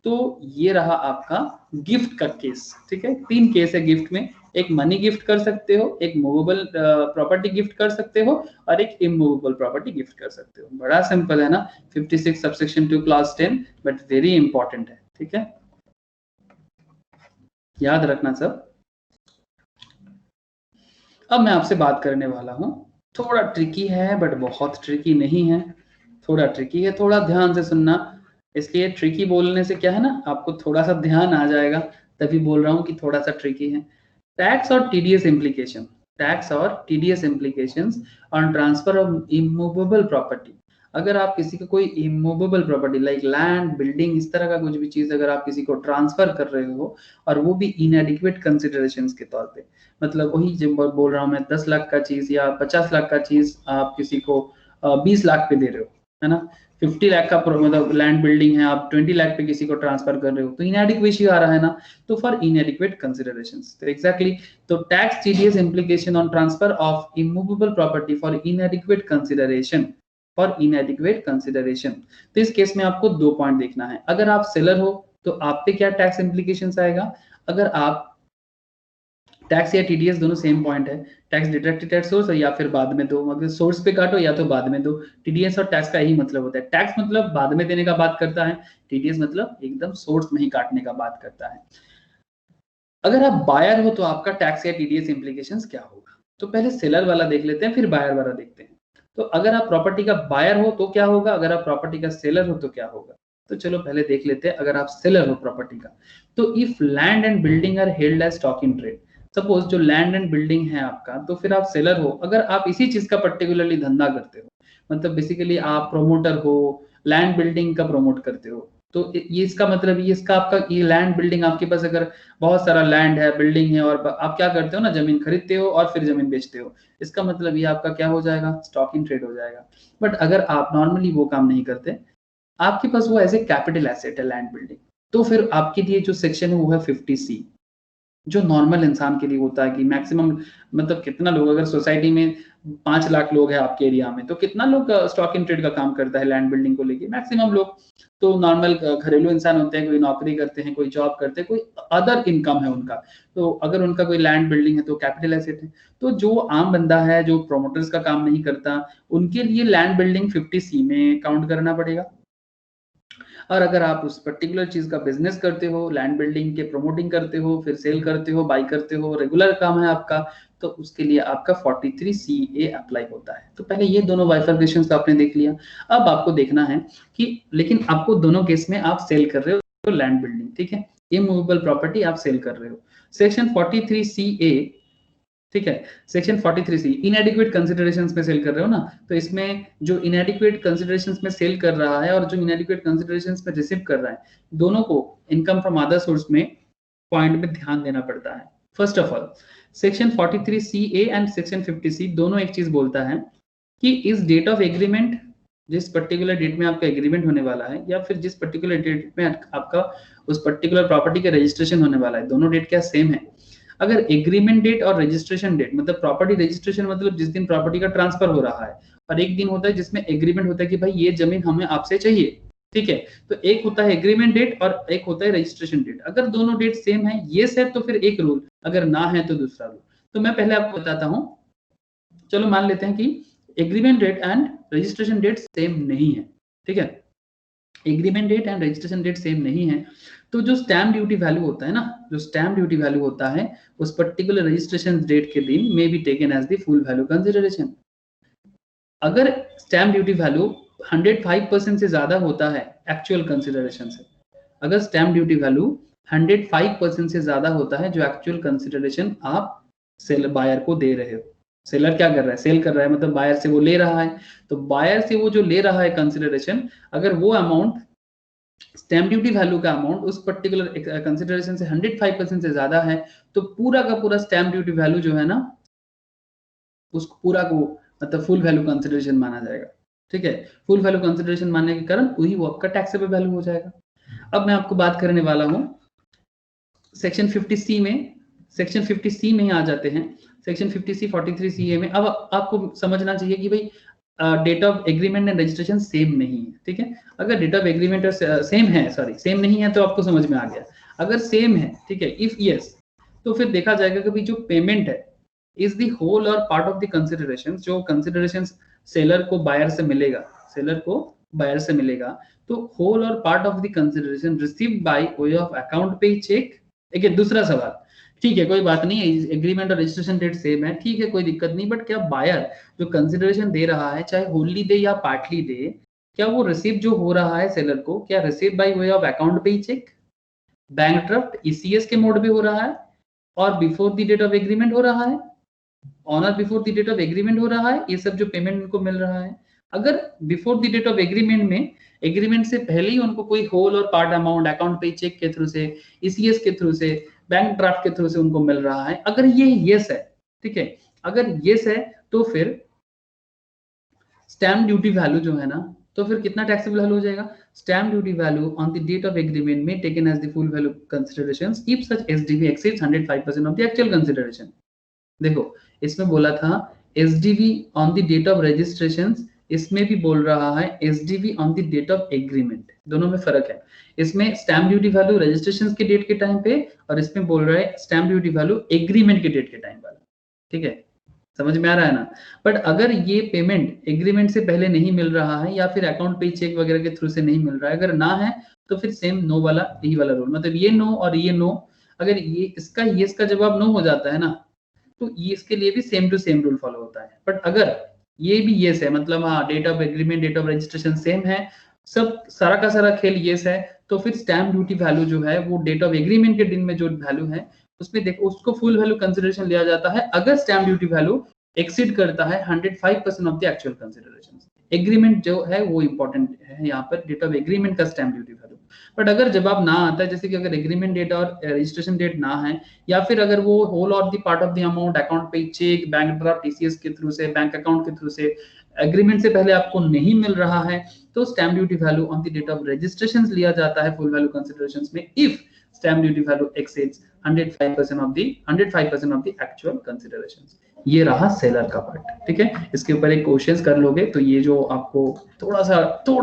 तो ये रहा आपका गिफ्ट का केस। ठीक है, 3 केस है गिफ्ट में, एक मनी गिफ्ट कर सकते हो, एक मूवेबल प्रॉपर्टी गिफ्ट कर सकते हो, और एक इमूवेबल प्रॉपर्टी गिफ्ट कर सकते हो। बड़ा सिंपल है ना, 56 subsection 2 class 10, but very important है। ठीक है, याद रखना सब। अब मैं आपसे बात करने वाला हूं, थोड़ा ट्रिकी है बट बहुत ट्रिकी नहीं है, थोड़ा ट्रिकी है, थोड़ा ध्यान से सुनना। इसलिए ट्रिकी बोलने से क्या है ना, आपको थोड़ा सा ध्यान आ जाएगा, तभी बोल रहा हूँ कि थोड़ा सा ट्रिकी है। टैक्स और टीडीएस इम्प्लीकेशन, टैक्स और TDS implications on transfer of immovable property. अगर आप किसी को कोई immovable property like land, building, इस तरह का कुछ भी चीज अगर आप किसी को ट्रांसफर कर रहे हो, और वो भी इनएडिक्वेट कंसिडरेशंस के तौर पे, मतलब वही जब बोल रहा हूँ मैं, 10 लाख का चीज या 50 लाख का चीज आप किसी को 20 लाख पे दे रहे हो, है ना, 50 लाख का मतलब लैंड बिल्डिंग है, आप 20 लाख पे किसी को ट्रांसफर कर रहे हो, तो इनएडिक्वेसी आ रहा है ना, तो फॉर इनएडिक्वेट कंसिडरेशंस। तो एग्जैक्टली, तो tax TDS implication on transfer of immovable property for इनएडिक्वेट consideration, for इनएडिक्वेट consideration. तो इस केस में आपको 2 पॉइंट देखना है। अगर आप सेलर हो तो आप पे क्या टैक्स इम्प्लीकेशंस आएगा, अगर आप टैक्स या टीडीएस दोनों सेम पॉइंट है, टैक्स डिडक्टेड एट सोर्स या फिर बाद में दो, अगर सोर्स पे काटो या तो बाद में दो। टीडीएस और टैक्स का यही मतलब होता है, टैक्स मतलब बाद में देने का बात करता है, टीडीएस मतलब एकदम सोर्स में ही काटने का बात करता है। अगर आप बायर हो तो आपका टैक्स या टीडीएस इम्प्लीकेशंस क्या होगा, तो पहले सेलर वाला देख लेते हैं, फिर बायर वाला देखते हैं। तो अगर आप प्रॉपर्टी का बायर हो तो क्या होगा, अगर आप प्रॉपर्टी का सेलर हो तो क्या होगा। तो चलो पहले देख लेते हैं, अगर आप सेलर हो प्रॉपर्टी का, तो if land and building are held as stock in trade, suppose जो लैंड एंड बिल्डिंग है आपका, तो फिर आप सेलर हो अगर आप इसी चीज का पर्टिकुलरली धंधा करते हो, मतलब बेसिकली आप प्रोमोटर हो, लैंड बिल्डिंग का प्रमोट करते हो, तो ये इसका मतलब ये इसका आपका ये लैंड बिल्डिंग आपके पास अगर बहुत सारा लैंड है, बिल्डिंग है, और आप क्या करते हो ना, जमीन खरीदते हो और फिर जमीन बेचते हो, इसका मतलब ये आपका क्या हो जाएगा, स्टॉक इन ट्रेड हो जाएगा। बट अगर आप नॉर्मली वो काम नहीं करते, आपके पास वो एज ए कैपिटल एसेट है लैंड बिल्डिंग, तो फिर आपके लिए जो सेक्शन है वो है 50C, जो नॉर्मल इंसान के लिए होता है कि मैक्सिमम, मतलब कितना लोग, अगर सोसाइटी में 5 लाख लोग हैं आपके एरिया में, तो कितना लोग स्टॉक इन ट्रेड का काम करता है लैंड बिल्डिंग को लेके, मैक्सिमम लोग तो नॉर्मल घरेलू इंसान होते हैं, कोई नौकरी करते हैं, कोई जॉब करते हैं, कोई अदर इनकम है उनका, तो अगर उनका कोई लैंड बिल्डिंग है तो कैपिटल एसेट है। तो जो आम बंदा है जो प्रोमोटर्स का काम नहीं करता, उनके लिए लैंड बिल्डिंग 50C में काउंट करना पड़ेगा। और अगर आप उस पर्टिकुलर चीज का बिजनेस करते हो, लैंड बिल्डिंग के प्रमोटिंग करते हो, फिर सेल करते हो, बाई करते हो, रेगुलर काम है आपका, तो उसके लिए आपका 43CA अप्लाई होता है। तो पहले ये दोनों बाइफर्केशन तो आपने देख लिया। अब आपको देखना है कि, लेकिन आपको दोनों केस में आप सेल कर रहे हो तो लैंड बिल्डिंग, ठीक है, इमूवेबल प्रॉपर्टी आप सेल कर रहे हो, सेक्शन 43CA, ठीक है, सेक्शन 43C इनएडिक्वेट कंसिडरेशंस में सेल कर रहे हो ना, तो इसमें जो इनएडिक्वेट कंसिडरेशंस में सेल कर रहा है और जो इनएडिक्वेट कंसिडरेशंस में रिसीव कर रहा है, दोनों को इनकम फ्रॉम अदर सोर्स में पॉइंट में ध्यान देना पड़ता है। First of all, section 43CA and section 50C दोनों एक चीज बोलता है कि इस डेट ऑफ एग्रीमेंट, जिस पर्टिकुलर डेट में आपका एग्रीमेंट होने वाला है, या फिर जिस पर्टिकुलर डेट में आपका उस पर्टिकुलर प्रॉपर्टी का रजिस्ट्रेशन होने वाला है, दोनों डेट क्या सेम है। अगर एग्रीमेंट डेट और रजिस्ट्रेशन डेट, मतलब प्रॉपर्टी रजिस्ट्रेशन मतलब जिस दिन प्रॉपर्टी का ट्रांसफर हो रहा है, और एक दिन होता है जिसमें एग्रीमेंट होता है कि भाई ये जमीन हमें आपसे चाहिए, ठीक है, तो एक होता है एग्रीमेंट डेट और एक होता है रजिस्ट्रेशन डेट। अगर दोनों डेट सेम है, ये है तो फिर एक रूल, अगर ना है तो दूसरा रूल। तो मैं पहले आपको बताता हूँ, चलो मान लेते हैं कि agreement date and registration date same नहीं है, ठीक है, agreement date and registration date same नहीं है, तो जो स्टैम्प ड्यूटी वैल्यू होता है ना, जो स्टैम्प ड्यूटी वैल्यू होता है उस पर्टिकुलर रजिस्ट्रेशन डेट के दिन may be taken as the full value consideration. अगर स्टैम्प ड्यूटी वैल्यू 105% से ज्यादा होता है एक्चुअल कंसिडरेशन से, अगर स्टैम्प ड्यूटी वैल्यू 105% से ज्यादा होता है जो एक्चुअल कंसिडरेशन आप सेलर बायर को दे रहे हो, सेलर क्या कर रहा है, सेल कर रहा है, मतलब बायर से वो ले रहा है, तो बायर से वो जो ले रहा है कंसिडरेशन, अगर वो अमाउंट स्टैम्प ड्यूटी वैल्यू का अमाउंट उस पर्टिकुलर कंसिडरेशन से 105% से ज्यादा है, तो पूरा का पूरा स्टैम्प ड्यूटी वैल्यू जो है ना, उसको पूरा को मतलब फुल वैल्यू कंसिडरेशन माना जाएगा, ठीक है, फुल वैल्यू कंसिडरेशन मानने के कारण वही वो आपका टैक्सेबल वैल्यू हो जाएगा। अब मैं आपको बात करने वाला हूँ सेक्शन 50C में, सेक्शन 50C में ही आ जाते हैं, सेक्शन 50C 43CA में। अब आपको समझना चाहिए कि भाई date of agreement and registration same नहीं है, ठीक है, अगर डेट ऑफ एग्रीमेंट सेम है, सॉरी सेम नहीं है तो आपको समझ में आ गया, अगर सेम है, ठीक है, इफ यस, तो फिर देखा जाएगा कि भाई जो पेमेंट है इज द होल और पार्ट ऑफ द कंसिडरेशन, जो कंसिडरेशन सेलर को बायर से मिलेगा, सेलर को बायर से मिलेगा, तो होल और part of the consideration received by way of account payee check. देखिए दूसरा सवाल, ठीक है कोई बात नहीं है, एग्रीमेंट और रजिस्ट्रेशन डेट सेम है, ठीक है कोई दिक्कत नहीं, बट क्या बायर जो कंसिडरेशन दे रहा है चाहे होली दे या पार्टली दे, क्या वो रिसीव जो हो रहा है सेलर को, क्या receive by way of account payee cheque, bank draft, ECS के मोड पे हो रहा है, और before the date of agreement हो रहा है, ऑनर before the date of agreement हो रहा है, ये सब जो पेमेंट उनको मिल रहा है। अगर before the date of agreement में, एग्रीमेंट से पहले ही उनको कोई होल और part amount account payee cheque के थ्रू से, ईसीएस के थ्रू से, बैंक ड्राफ्ट के थ्रू से उनको मिल रहा है, अगर ये यस है, ठीक है, अगर यस है तो फिर स्टैम्प ड्यूटी वैल्यू जो है ना, तो फिर कितना टैक्सेबल वैल्यू हो जाएगा, stamp duty value on the date of agreement में taken as the full value considerations if such SDV exceeds 105% of the actual consideration. देखो इसमें बोला था SDV on the date of registration, इसमें भी बोल रहा है SDV on the date of agreement, दोनों में फर्क है। इसमें स्टैम्प ड्यूटी वैल्यू रजिस्ट्रेशन के डेट के टाइम पे, और इसमें बोल रहा है स्टैम्प ड्यूटी वैल्यू एग्रीमेंट के डेट के टाइम वाला, ठीक है, समझ में आ रहा है ना। बट अगर ये पेमेंट एग्रीमेंट से पहले नहीं मिल रहा है या फिर अकाउंट पे चेक वगैरह के थ्रू से नहीं मिल रहा है, अगर ना है तो फिर सेम नो वाला, यही वाला रूल, मतलब ये नो और ये नो, अगर ये इसका येस का जवाब नो हो जाता है ना, तो ये इसके लिए भी same to same rule follow होता है। बट अगर ये भी येस है, मतलब हाँ date of agreement date of registration same है, सब सारा का सारा खेल येस है, तो फिर स्टैम्प ड्यूटी वैल्यू जो है वो डेट ऑफ एग्रीमेंट के दिन में जो वैल्यू है उसमें देखो उसको फुल वैल्यू कंसिडरेशन लिया जाता है अगर स्टैम्प ड्यूटी वैल्यू एक्सीड करता है 105% of the actual consideration. Agreement जो है वो इंपॉर्टेंट है यहाँ पर, डेट ऑफ एग्रीमेंट का स्टैम्प ड्यूटी वैल्यू। बट अगर जवाब ना आता है, जैसे कि अगर एग्रीमेंट डेट और रजिस्ट्रेशन डेट ना है, या फिर अगर वो होल और the part of the amount account payee cheque, bank draft, TCS के थ्रू से, बैंक अकाउंट के थ्रू से, एग्रीमेंट से पहले आपको नहीं मिल रहा है, तो stamp duty value on the date of registration लिया जाता है फुल वैल्यू कंसिडरेशन में if stamp duty value exceeds 105% of the actual considerations. ये रहा सेलर का पार्ट, ठीक है। इसके ऊपर एक क्वेश्चंस कर लोगे तो ये जो आपको थोड़ा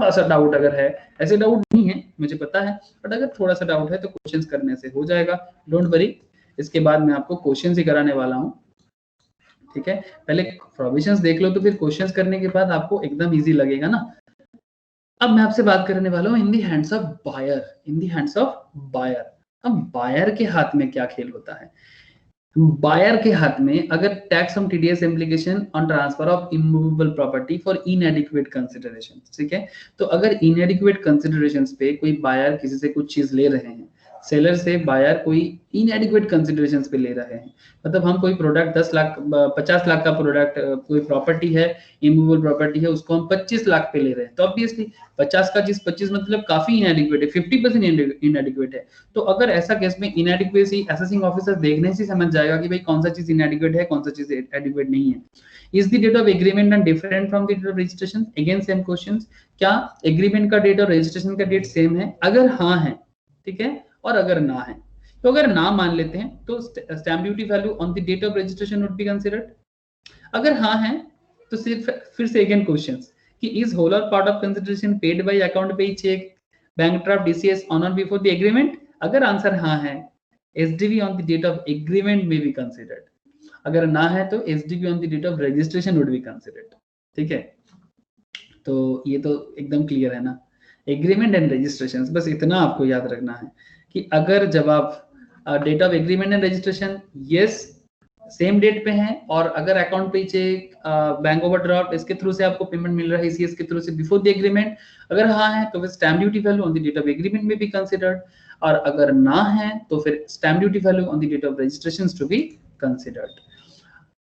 सा डाउट अगर है, ऐसे डाउट नहीं है मुझे पता है, बट अगर थोड़ा सा डाउट है तो क्वेश्चंस करने से हो जाएगा, डोंट वरी। इसके बाद मैं आपको क्वेश्चंस ही कराने वाला हूँ, ठीक है। पहले प्रोविजंस देख लो तो फिर क्वेश्चंस करने के बाद आपको एकदम इजी लगेगा ना। अब मैं आपसे बात करने वाला हूँ in the hands of buyer, in the hands of buyer. अब बायर के हाथ में क्या खेल होता है, बायर के हाथ में अगर tax on TDS implication on transfer of immovable property for इनएडिक्वेट consideration, ठीक है। तो अगर इनएडिक्वेट कंसिडरेशंस पे कोई बायर किसी से कुछ चीज ले रहे हैं, सेलर से बायर कोई इनएडिक्वेट कंसिडरेशंस पे ले रहे हैं, मतलब हम कोई प्रोडक्ट 10 लाख 50 लाख का प्रोडक्ट, कोई प्रॉपर्टी है, इमूवेबल प्रॉपर्टी है, उसको हम 25 लाख पे ले रहे हैं, तो ऑब्वियसली 50 का चीज 25 मतलब काफी इनएडिक्वेट है, 50% इनएडिक्वेट है। तो अगर ऐसा केस में इनएडिक्वेसी असेसिंग ऑफिसर देखने से समझ जाएगा कि भाई कौन सा चीज इनएडिक्वेट है, कौन सा चीज एडिक्वेट नहीं है। Is the date of agreement and different from the date of registration, again same questions, क्या एग्रीमेंट का डेट और रजिस्ट्रेशन का डेट सेम है, अगर हाँ है, ठीक है, और अगर ना है, तो अगर ना मान लेते हैं तो stamp duty value on the date of registration would be considered, अगर हाँ है तो सिर्फ फिर से अगेन क्वेश्चंस कि इज होल और part of consideration paid by account payee cheque, bank draft, DCS on or before the agreement, अगर आंसर हाँ है SDV on the date of agreement में बी कंसीडर्ड, अगर ना है तो SDV on the date of registration would be considered, ठीक है। तो ये तो एकदम क्लियर है ना, एग्रीमेंट एंड रजिस्ट्रेशन, बस इतना आपको याद रखना है कि अगर जवाब date of agreement and registration yes same date पे है, और अगर account payee cheque, bank overdraft, इसके थ्रू से आपको पेमेंट मिल रहा है, ईसीएस के थ्रू से बिफोर द एग्रीमेंट, अगर हाँ है तो फिर stamp duty value on the date of agreement में बी कंसीडर्ड, और अगर ना है तो फिर stamp duty value on the date of registration to be considered.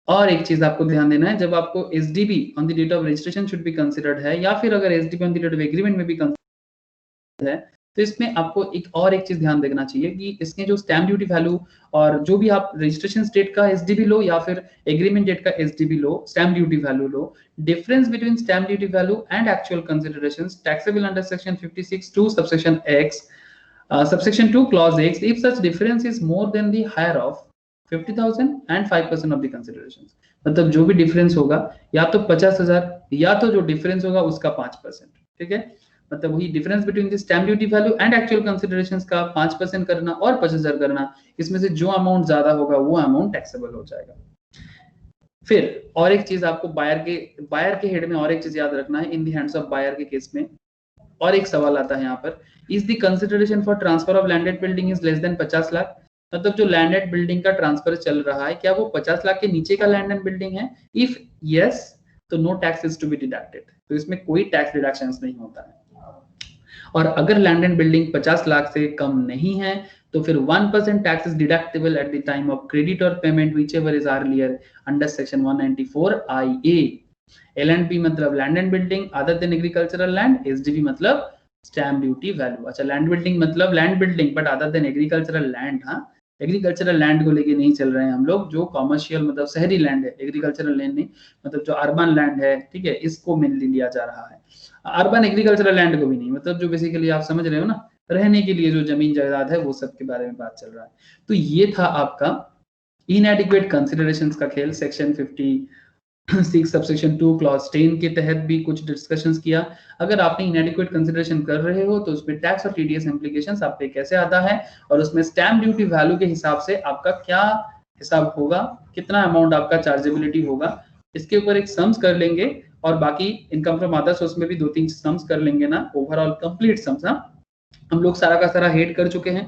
और एक चीज आपको ध्यान देना है, जब आपको SDB on the date of registration should be considered है, या फिर अगर SDB on the date of agreement may भी कंसीडर्ड है, तो इसमें आपको एक चीज ध्यान देना चाहिए कि इसके जो स्टैम्प ड्यूटी वैल्यू और जो भी आप रजिस्ट्रेशन डेट का एसडीबी लो या फिर एग्रीमेंट डेट का SDB low, stamp duty value low, difference between stamp duty value and actual considerations taxable under section 56(2) subsection X, subsection 2 clause X if such difference is more than the higher of 50,000 and 5% of the considerations, मतलब जो भी difference होगा या तो 50,000 या तो जो difference होगा उसका 5%, ठीक है। मतलब वही difference between the stamp duty value and actual considerations का 5% करना और 50,000 करना, इसमें से जो अमाउंट ज्यादा होगा वो अमाउंट टैक्सेबल हो जाएगा। फिर और एक चीज आपको बायर के हेड में और एक चीज याद रखना है, in the hands of buyer के केस में और एक सवाल आता है यहाँ पर, is the consideration for transfer of landed building is less than 50 lakh, मतलब जो लैंडेड बिल्डिंग का ट्रांसफर चल रहा है क्या वो 50 लाख के नीचे का लैंड एंड बिल्डिंग है, इफ यस तो no tax is to be deducted, तो इसमें कोई टैक्स डिडक्शंस नहीं होता है। और अगर लैंड एंड बिल्डिंग 50 लाख से कम नहीं है तो फिर 1% tax is deductible at the time of credit or payment whichever is earlier under section 194 IA। L&B मतलब land and building other than agricultural land, SDB मतलब स्टैम्प ड्यूटी वैल्यू। अच्छा, land building मतलब land building but other than agricultural land. हाँ, agricultural land को लेके नहीं चल रहे हैं हम लोग, जो कॉमर्शियल मतलब शहरी लैंड है, एग्रीकल्चरल लैंड नहीं, मतलब जो अर्बन लैंड है, ठीक है, इसको मेनली लिया जा रहा है। अर्बन एग्रीकल्चरल लैंड को भी नहीं, मतलब जो बेसिकली आप समझ रहे हो ना, रहने के लिए जो जमीन जायदाद है वो सब के बारे में बात चल रहा है। तो ये था आपका इनएडिक्वेट कंसिडरेशंस का खेल, सेक्शन 56 सबसेक्शन 2 क्लॉज 10 के तहत भी कुछ डिस्कशंस किया। अगर आपने इनएडिक्वेट कंसिडरेशन कर रहे हो तो उसमें टैक्स और टीडीएस इंप्लीकेशंस आप पे कैसे आता है और उसमें स्टैम्प ड्यूटी वैल्यू के हिसाब से आपका क्या हिसाब होगा, कितना अमाउंट आपका चार्जेबिलिटी होगा, इसके ऊपर एक सम्स कर लेंगे और बाकी इनकम फ्रॉम अदर सोर्स में भी 2-3 सम्स कर लेंगे ना, ओवरऑल कंप्लीट सम्स। हम लोग सारा का सारा हेड कर चुके हैं,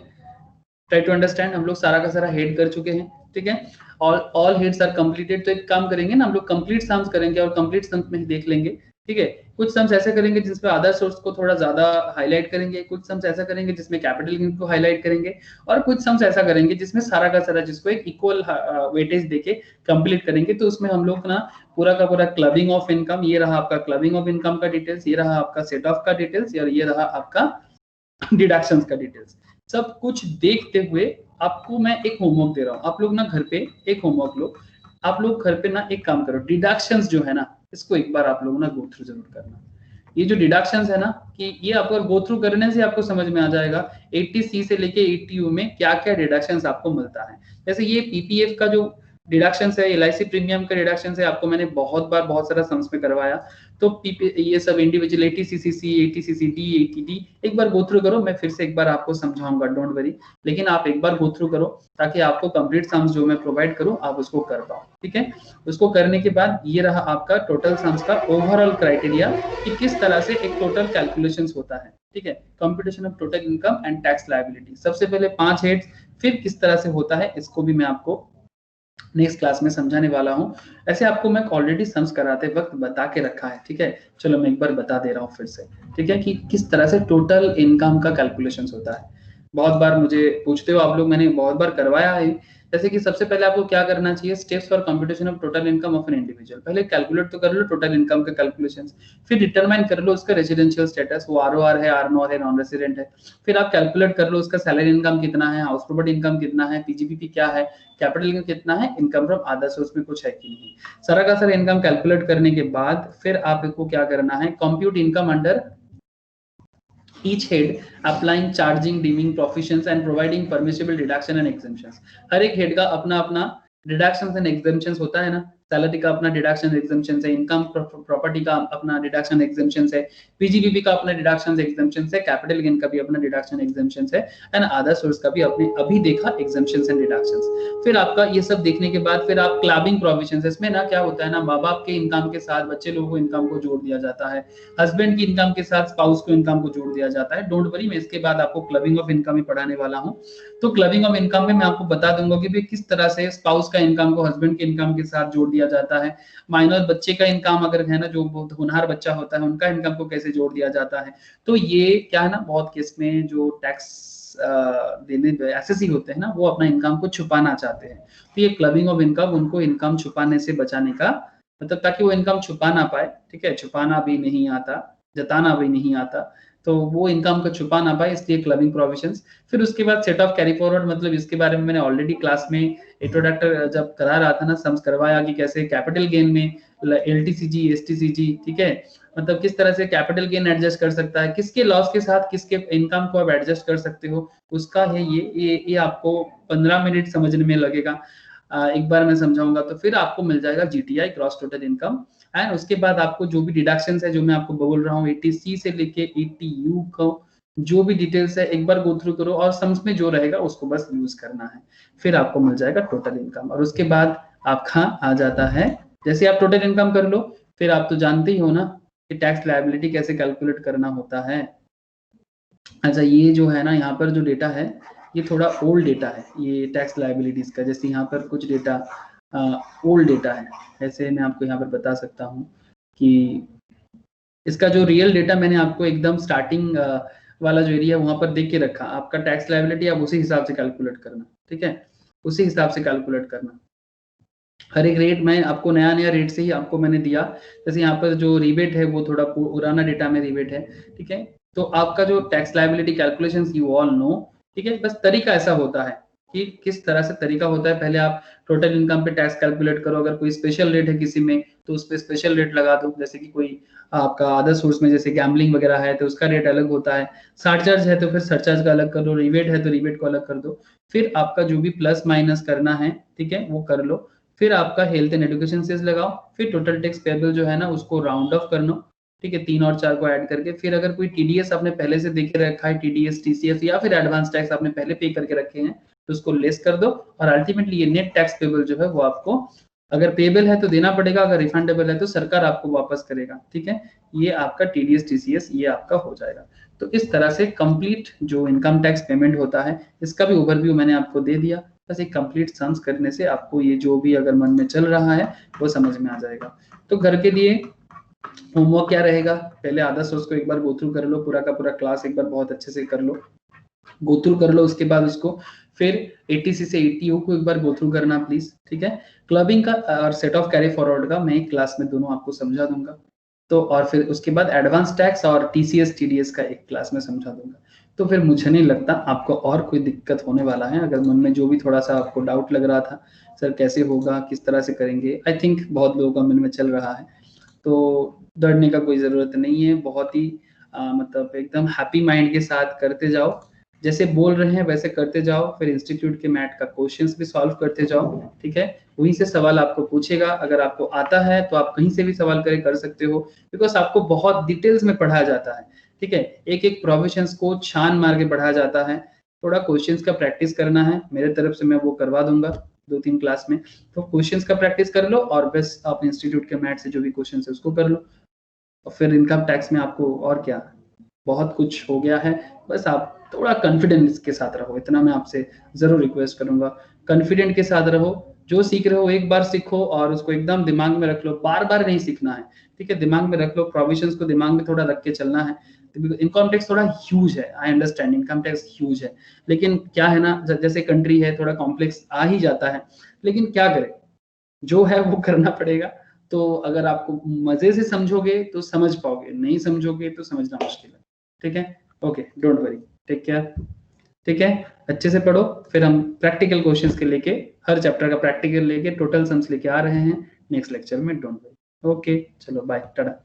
ट्राई टू अंडरस्टैंड, हम लोग सारा का सारा हेड कर चुके हैं, ठीक है, ऑल हेड्स आर कंप्लीटेड। तो एक काम करेंगे ना, हम लोग कंप्लीट सम्स करेंगे और कंप्लीट सम्स में ही देख लेंगे, ठीक है। कुछ सम्स ऐसे करेंगे जिसमें अदर सोर्स को थोड़ा ज्यादा हाईलाइट करेंगे, कुछ सम्स ऐसा करेंगे जिसमें कैपिटल गेन को हाईलाइट करेंगे, और कुछ सम्स ऐसा करेंगे जिसमें सारा का सारा जिसको एक इक्वल वेटेज देके कंप्लीट करेंगे। तो उसमें हम लोग ना पूरा का पूरा क्लबिंग ऑफ इनकम, ये रहा आपका क्लबिंग ऑफ इनकम का डिटेल्स, ये रहा आपका सेट ऑफ का डिटेल्स, और ये रहा आपका डिडक्शंस का डिटेल्स, सब कुछ देखते हुए आपको मैं एक होमवर्क दे रहा हूँ। आप लोग ना घर पे एक होमवर्क लो, आप लोग घर पे ना एक काम करो, डिडक्शंस जो है ना इसको एक बार आप लोग ना गो थ्रू जरूर करना। ये जो डिडक्शंस है ना, कि ये आपको गो थ्रू करने से आपको समझ में आ जाएगा 80C से लेके 80U में क्या क्या डिडक्शंस आपको मिलता है। जैसे ये पीपीएफ का जो डिडक्शंस है, LIC प्रीमियम का डिडक्शंस है, आपको मैंने बहुत बार बहुत सारा सम्स में करवाया। तो ये सब इंडिविजुअल 80CCC, 80CCD, 80D एक बार गो थ्रू करो, मैं फिर से एक बार आपको समझाऊंगा, डोंट वरी, लेकिन आप एक बार गो थ्रू करो ताकि आपको कंप्लीट सम्स जो मैं प्रोवाइड करूं आप उसको कर पाओ, ठीक है। उसको करने के बाद ये रहा आपका टोटल सम्स का ओवरऑल क्राइटेरिया कि किस तरह से एक टोटल कैलकुलेशंस होता है, ठीक है, computation of total income and tax liability. सबसे पहले 5 हेड्स, फिर किस तरह से होता है इसको भी मैं आपको नेक्स्ट क्लास में समझाने वाला हूं। ऐसे आपको मैं ऑलरेडी सम्स कराते वक्त बता के रखा है, ठीक है, चलो मैं एक बार बता दे रहा हूं फिर से, ठीक है, कि किस तरह से टोटल इनकम का कैलकुलेशंस होता है। बहुत बार मुझे पूछते हो आप लोग, मैंने बहुत बार करवाया है। जैसे कि सबसे पहले आपको क्या करना चाहिए, steps for computation of total income of an individual. पहले कैलकुलेट तो कर लो टोटल इनकम का कैलकुलेशंस, फिर डिटरमाइन कर लो उसका रेजिडेंशियल स्टेटस, वो ROR है, RNOR है, नॉन रेसिडेंट है। फिर आप कैलकुलेट कर लो उसका सैलरी इनकम कितना है, हाउस प्रॉपर्टी इनकम कितना है, PGPP क्या है, कैपिटल इनकम कितना है, इनकम फ्रॉम अदर सोर्स में कुछ है कि नहीं। सारा का सारा इनकम कैलकुलेट करने के बाद फिर आपको क्या करना है, compute income under each head applying charging deeming provisions and providing permissible deduction and exemptions। हर एक हेड का अपना अपना डिडक्शंस एंड एग्जेम्पशंस होता है ना, सैलरी का अपना डिडक्शन एग्जेम्पशन है, इनकम प्रॉपर्टी का अपना डिडक्शन एग्जेम्पशन है, PGBP का अपना डिडक्शन एग्जेम्पशन है, कैपिटल गेन का भी अपना डिडक्शन एग्जेम्पशन है, एंड अदर सोर्स का भी अपने अभी देखा एग्जेम्पशंस एंड डिडक्शंस। फिर आपका ये सब देखने के बाद फिर आप क्लबिंग प्रोविजंस, इसमें ना क्या होता है ना, माँ बाप के इनकम के साथ बच्चे लोगों को इनकम को जोड़ दिया जाता है, हस्बैंड की इनकम के साथ स्पाउस को इनकम को जोड़ दिया जाता है। डोंट वरी, मैं इसके बाद आपको क्लबिंग ऑफ इनकम ही पढ़ाने वाला हूँ। तो क्लबिंग ऑफ इनकम में मैं आपको बता दूंगा कि किस तरह से स्पाउस का इनकम को हस्बैंड के इनकम के साथ जोड़ दिया जाता है, माइनर बच्चे का इनकम अगर है ना, जो बहुत होनहार बच्चा होता है उनका इनकम को कैसे जोड़ दिया जाता है। तो ये क्या है ना, बहुत केस में जो टैक्स देने एसएससी होते हैं ना, वो अपना इनकम को छुपाना चाहते हैं। तो ये क्लबिंग ऑफ इनकम उनको इनकम छुपाने से बचाने का, मतलब ताकि वो इनकम छुपा ना पाए, ठीक है, छुपाना भी नहीं आता, जताना भी नहीं आता, तो वो इनकम को छुपा ना पाए, इसलिए क्लबिंग प्रोविजंस। फिर उसके बाद सेट ऑफ कैरी फॉरवर्ड, मतलब इसके बारे में मैंने ऑलरेडी क्लास में इंट्रोडक्टर जब करा रहा था ना, सम्स करवाया कि कैसे कैपिटल गेन में LTCG STCG, ठीक है, मतलब किस तरह से कैपिटल गेन एडजस्ट कर सकता है, किसके लॉस के साथ किसके इनकम को आप एडजस्ट कर सकते हो, उसका है ये आपको 15 मिनट समझने में लगेगा। एक बार मैं समझाऊंगा तो फिर आपको मिल जाएगा GTI gross total income, and उसके बाद आपको जो भी डिडक्शंस है जो मैं आपको बोल रहा हूँ 80C से लेके 80U को जो भी डिटेल्स है एक बार गो थ्रू करो, और सम्स में जो रहेगा उसको बस यूज करना है, फिर आपको मिल जाएगा टोटल इनकम। और उसके बाद आपका आ जाता है, जैसे आप टोटल इनकम कर लो, फिर आप तो जानते ही हो ना कि टैक्स लायबिलिटी कैसे कैलकुलेट करना होता है। अच्छा, ये जो है ना, यहाँ पर जो डेटा है ये थोड़ा ओल्ड डेटा है, ये टैक्स लायबिलिटीज का, जैसे यहाँ पर कुछ डेटा ओल्ड डेटा है, ऐसे मैं आपको यहाँ पर बता सकता हूँ। कि इसका जो रियल डेटा मैंने आपको एकदम स्टार्टिंग वाला जो एरिया वहां पर देख के रखा, आपका टैक्स लायबिलिटी आप उसी हिसाब से कैलकुलेट करना, ठीक है, उसी हिसाब से कैलकुलेट करना। हर एक रेट मैं आपको नया नया रेट से ही आपको मैंने दिया। जैसे यहाँ पर जो रिबेट है वो थोड़ा पुराना डेटा में रिबेट है, ठीक है। तो आपका जो tax liability calculations you all know, ठीक है, बस तरीका ऐसा होता है कि किस तरह से तरीका होता है। पहले आप टोटल इनकम पे टैक्स कैलकुलेट करो, अगर कोई स्पेशल रेट है किसी में तो उस पर स्पेशल रेट लगा दो। जैसे कि कोई आपका अदर सोर्स में जैसे गैम्बलिंग वगैरह है तो उसका रेट अलग होता है, सरचार्ज है तो फिर सरचार्ज का अलग कर दो, रिबेट है तो रिबेट को अलग कर दो। फिर आपका जो भी प्लस माइनस करना है, ठीक है, वो कर लो। फिर आपका हेल्थ एंड एजुकेशन सेस लगाओ, फिर टोटल टैक्स पेबल जो है ना उसको राउंड ऑफ कर लो, ठीक है, 3 और 4 को ऐड करके। फिर अगर कोई टीडीएस आपने पहले से देके रखा है, टीडीएस टीसीएस या फिर एडवांस टैक्स आपने पहले पे करके रखे हैं तो उसको लेस कर दो। और अल्टीमेटली ये नेट टैक्स पेबल जो है वो आपको, अगर पेबल है तो देना पड़ेगा, अगर रिफंडेबल है तो सरकार आपको वापस करेगा, ठीक है। ये आपका टीडीएस टीसीएस ये आपका हो जाएगा। तो इस तरह से कंप्लीट जो इनकम टैक्स पेमेंट होता है इसका भी ओवरव्यू मैंने आपको दे दिया। बस एक कंप्लीट सम्स करने से आपको ये जो भी अगर मन में चल रहा है वो समझ में आ जाएगा। तो घर के लिए होमवर्क क्या रहेगा, पहले आधा सोर्स को एक बार गो थ्रू कर लो, पूरा का पूरा क्लास एक बार बहुत अच्छे से कर लो, गो थ्रू कर लो। उसके बाद उसको फिर 80C से 80O को एक बार गो थ्रू करना प्लीज, ठीक है। क्लबिंग का और सेट ऑफ कैरी फॉरवर्ड का मैं एक क्लास में दोनों आपको समझा दूंगा। तो और फिर उसके बाद एडवांस टैक्स और टीसीएस टीडीएस का एक क्लास में समझा दूंगा। तो फिर मुझे नहीं लगता आपको और कोई दिक्कत होने वाला है। अगर मन में जो भी थोड़ा सा आपको डाउट लग रहा था सर कैसे होगा किस तरह से करेंगे, आई थिंक बहुत लोगों का मन में चल रहा है, तो डरने का कोई ज़रूरत नहीं है। बहुत ही मतलब एकदम हैप्पी माइंड के साथ करते जाओ, जैसे बोल रहे हैं वैसे करते जाओ। फिर इंस्टीट्यूट के मैट का क्वेश्चंस भी सॉल्व करते जाओ, ठीक है। वहीं से सवाल आपको पूछेगा, अगर आपको आता है तो आप कहीं से भी सवाल कर सकते हो, बिकॉज आपको बहुत डिटेल्स में पढ़ाया जाता है, ठीक है। एक एक प्रोविजंस को छान मार के पढ़ाया जाता है। थोड़ा क्वेश्चंस का प्रैक्टिस करना है, मेरे तरफ से मैं वो करवा दूंगा 2-3 क्लास में। तो क्वेश्चंस का प्रैक्टिस कर लो और बस आप इंस्टीट्यूट के मैथ से जो भी क्वेश्चन है उसको कर लो। और फिर इनकम टैक्स में आपको और क्या, बहुत कुछ हो गया है। बस आप थोड़ा कॉन्फिडेंस के साथ रहो, इतना मैं आपसे जरूर रिक्वेस्ट करूंगा। कॉन्फिडेंट के साथ रहो, जो सीख रहे हो एक बार सीखो और उसको एकदम दिमाग में रख लो, बार बार नहीं सीखना है, ठीक है। दिमाग में रख लो, प्रोविजंस को दिमाग में थोड़ा रख के चलना है। इनकम टैक्स थोड़ा ह्यूज है, I understand, income tax huge है, लेकिन क्या है ना, जैसे कंट्री है थोड़ा कॉम्प्लेक्स आ ही जाता है, लेकिन क्या करें, जो है वो करना पड़ेगा। तो अगर आपको मजे से समझोगे तो समझ पाओगे, नहीं समझोगे तो समझना मुश्किल है, ठीक है। Okay, don't worry, take care, ठीक है। अच्छे से पढ़ो, फिर हम प्रैक्टिकल क्वेश्चंस के लेके, हर चैप्टर का प्रैक्टिकल लेके टोटल सम्स लेके आ रहे हैं नेक्स्ट लेक्चर में, डोंट वरी। ओके, चलो बाय, टाटा।